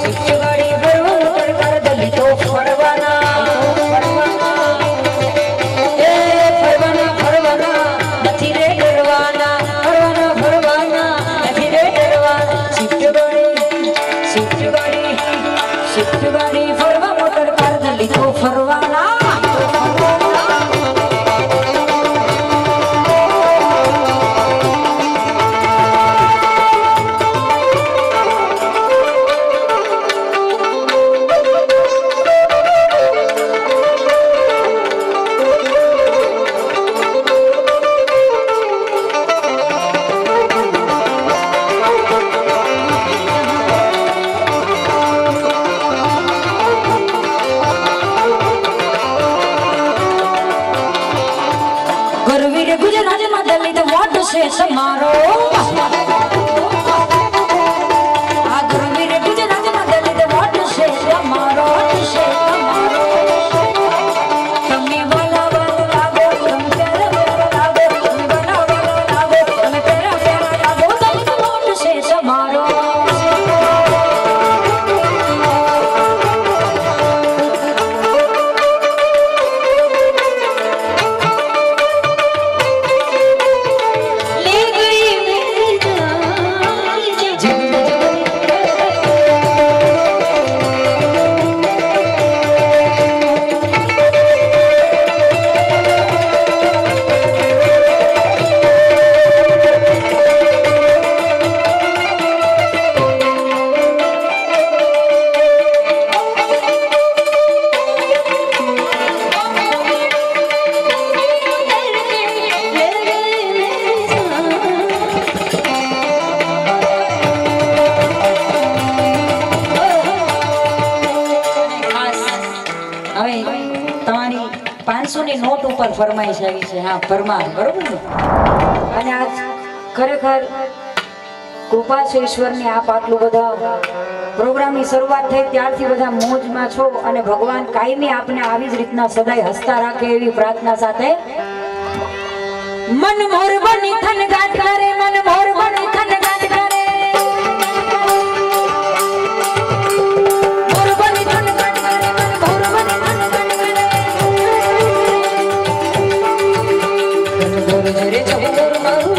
A: સ્વિફ્ટ ગાડી ફરવા મોટર કાર દલી તો ફરવાના એ ફરવાના નથી રે ડરવાના ફરવાના નથી રે ડરવાના સ્વિફ્ટ ગાડી ફરવા મોટર કાર દલી તો ફરવાના ગુજરાતમાં દલિત વોટ છે સમારો આ ગરવીર ગુજરાતમાં દલિત વોટ છે સમારો તમે વાલા લાગો તમે પેરા લાગો તમે વાલા લાગો તમે પેરા લાગો દલિત વોટ છે સમારો ની નોટ ઉપર ફરમાઈશ આવી છે. હા, પરમાર, બરોબર ને? અને આ ખરેખર કૃપા છે ઈશ્વરની. આપ આટલું બધા પ્રોગ્રામની શરૂઆત થઈ ત્યારથી બધા મોજમાં છો અને ભગવાન કાયમી આપને આવી જ રીતના સદાય હસતા રાખે એવી પ્રાર્થના સાથે મન મોર બની થન ગાટ કરે, મન મોર બની થન ગાટ કરે, મોર બની થન ગાટ કરે, મન મોર બની થન ગાટ કરે, મોર રે ચબોર મારું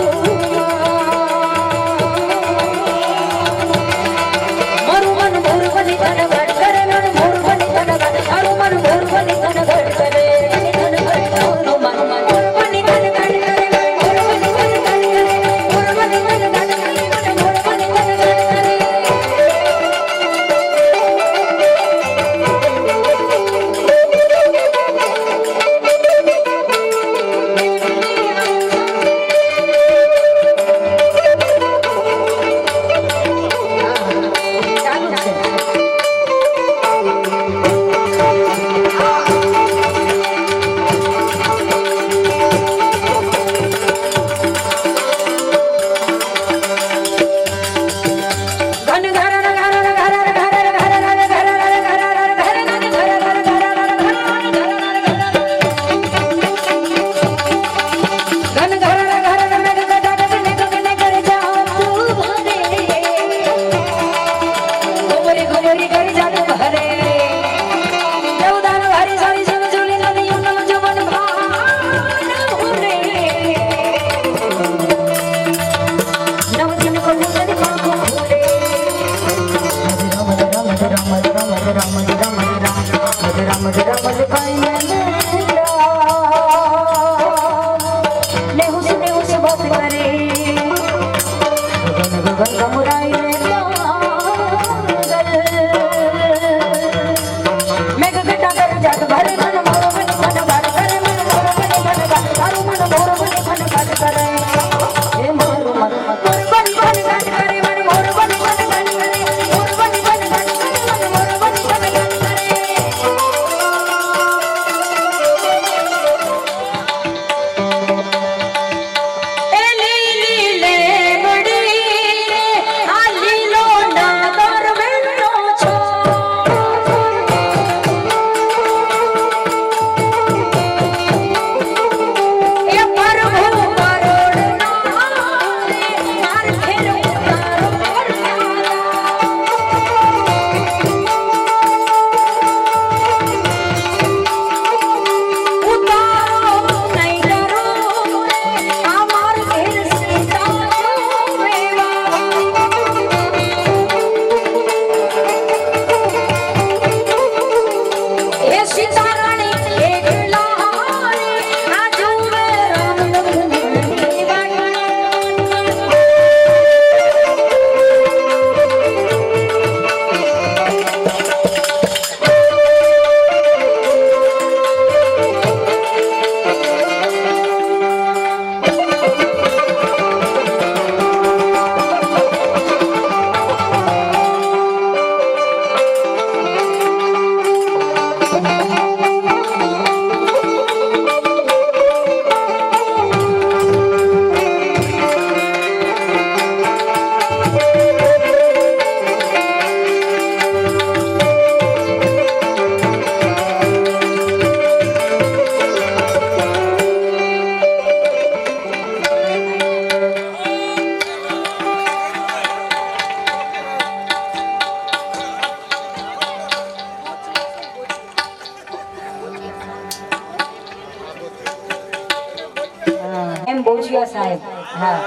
A: બોચિયા સાહેબ, હા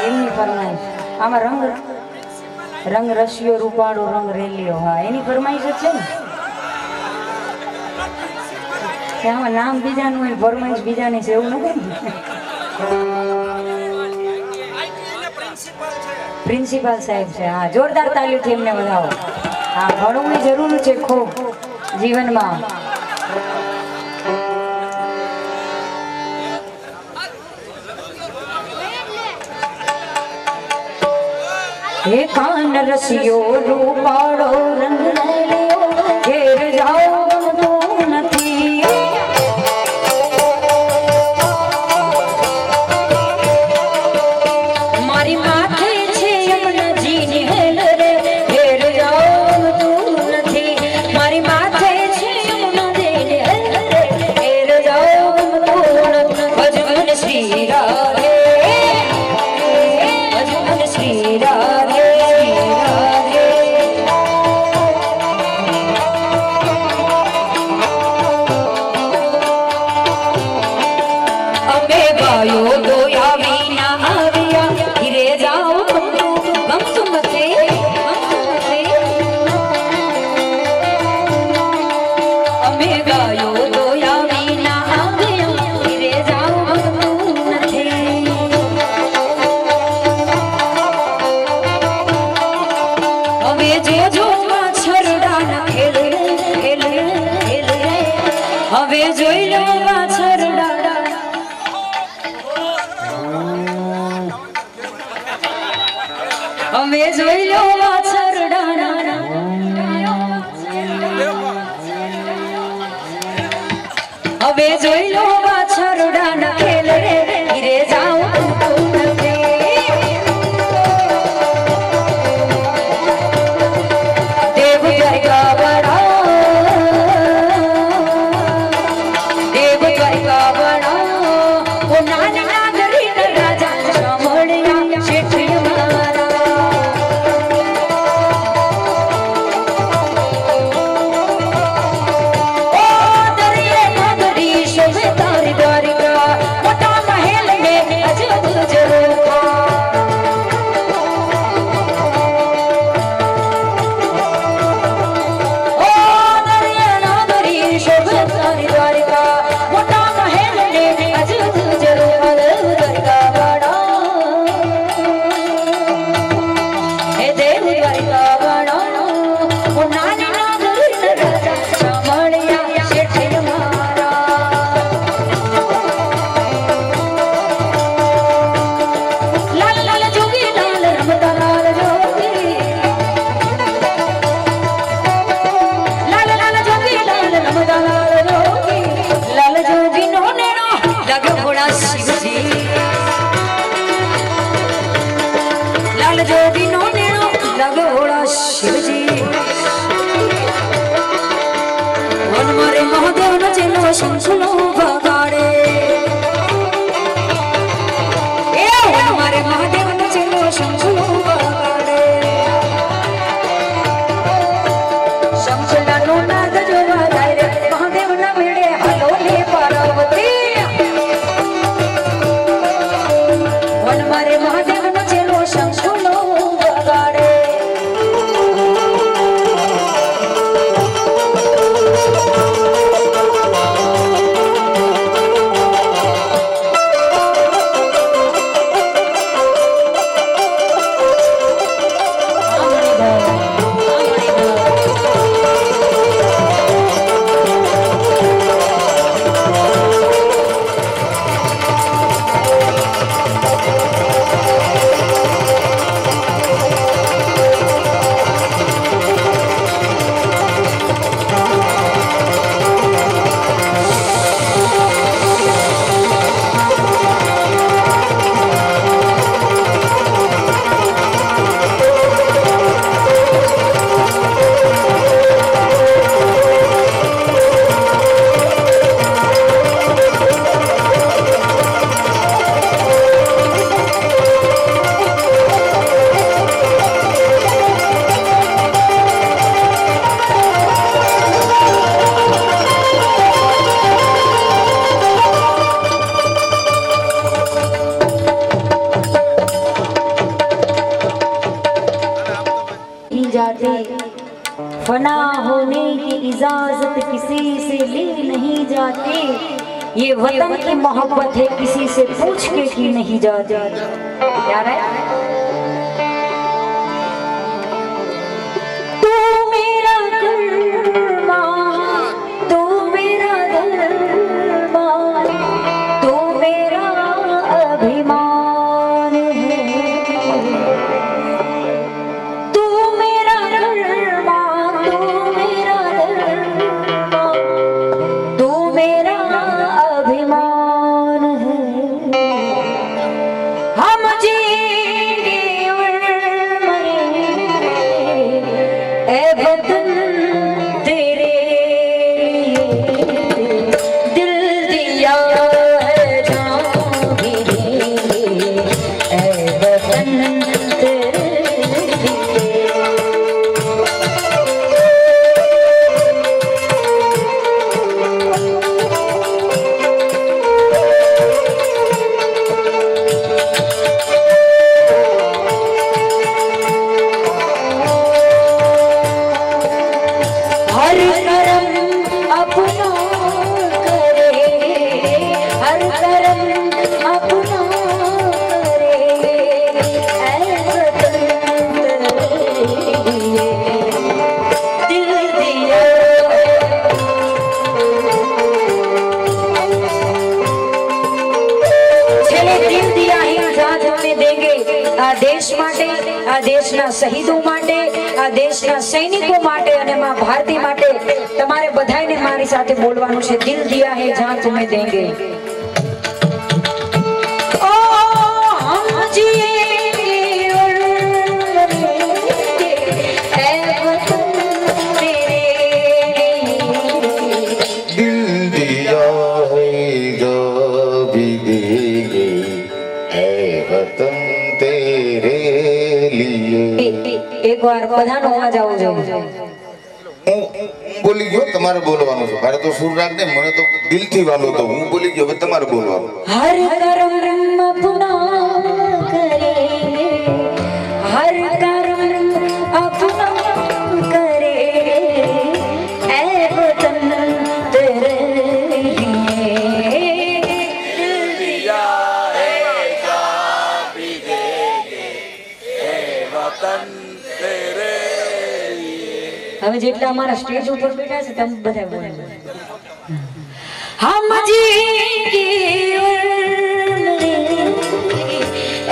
A: એમની ફરમાઈશ. આમાં રંગ રશિયો રૂપાળો રંગ રેલિયો, હા એની ફરમાઈશ જ છે ને. આમાં નામ બીજાનું હોય ફરમાઈશ બીજાની છે એવું નથી. પ્રિન્સિપાલ સાહેબ છે, હા જોરદાર તાલીમથી એમને વધાવો. હા ભણવું જરૂર છે ખૂબ જીવનમાં. હે કાન રસિયો રૂપાળો રંગ રેલિયો ઘેર જાઓ ગમતું નથી. અમે ગાયો તો આવી ના આવ્યા ઘીરે જાઓ ગમતું નથી અમે ગાયો તો આવી ના આવ્યા ઘીરે જાઓ ગમતું નથી હવે જોજો છરડાના ખેલ હવે જોઈ લો વાછરડા અમે જોઈ લો વાછરડા હવે જોઈ લો વાછરડા ના ખેલ રે ઘીરે જાઉં દેવ દ્વારિકા વાળા દેવ દ્વારિકા વાળા ઓ નાના નાગરી રાજા સાંભળ્યા શેઠ મારા શંખલો વગાડે એ મારે મહાદેવ નો ચેલો શંખલો વગાડે શંખલા નો નાદ જોવા જાય રે મહાદેવ ના મેળે હાલો લે પાર્વતી વન મારે મહાદેવ નો ચેલો શંખલો વગાડે फना होने की इजाजत किसी से ली नहीं जाती ये वतन की मोहब्बत है किसी से पूछ के की नहीं जाती यार है तू मेरा कर्मा तू मेरा धर्मा तू मेरा अभिमान है तू मेरा कर्मा तू मेरा धर्मा तू मेरा अभिमान है हम जी શહીદો માટે, આ દેશના સૈનિકો માટે અને માં ભારતી માટે તમારે બધાયને મારી સાથે બોલવાનું છે. દિલ દિયા હે જાન તુમે દેંગે. ઓ હમ જીએંગે ऐ वतन तेरे
C: दिल दिया है जो भी देंगे है वतन तेरे लिए.
A: એક વાર બધાનો અવાજ આવવો જોઈએ.
C: હું બોલી ગયો, તમારે બોલવાનું છે. મારે તો સુર રાગ નહીં, મને તો દિલથી વાલો તો હું બોલી ગયો, હવે તમારે બોલવાનું.
A: हर कर्म अपना करेंगे, हर कर्म अपना करेंगे, ऐ वतन तेरे હવે જેટલા અમારા સ્ટેજ ઉપર બેઠા છે તમે બધા બોલો. हम जीएंगे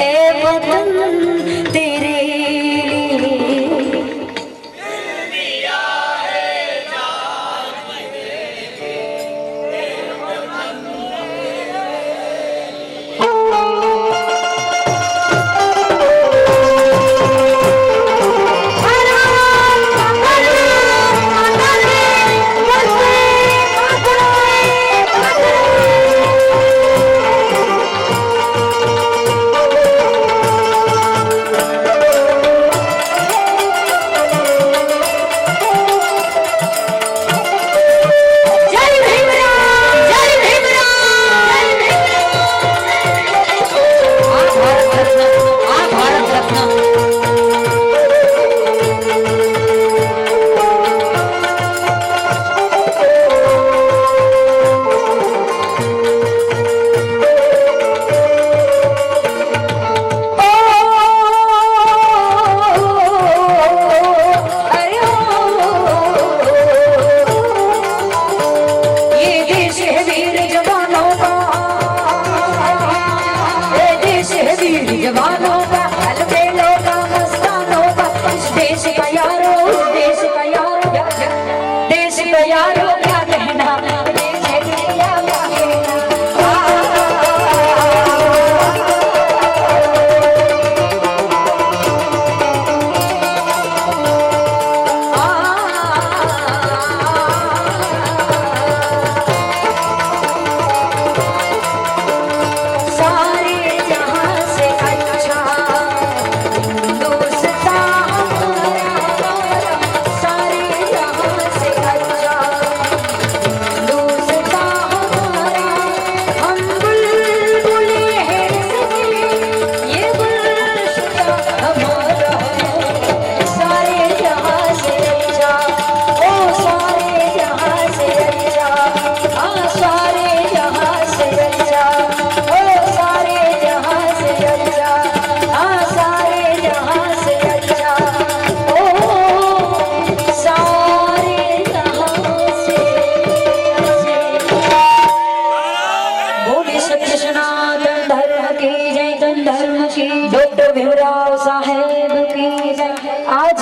A: ऐ वतन तेरे लिए. जवानों का अलबेलों का मस्तानों का इस देश का यारो, इस देश का यारो, देश का यारो क्या कहना, देश है दुनिया क्या डॉक्टर भीमराव साहेब की जय। आज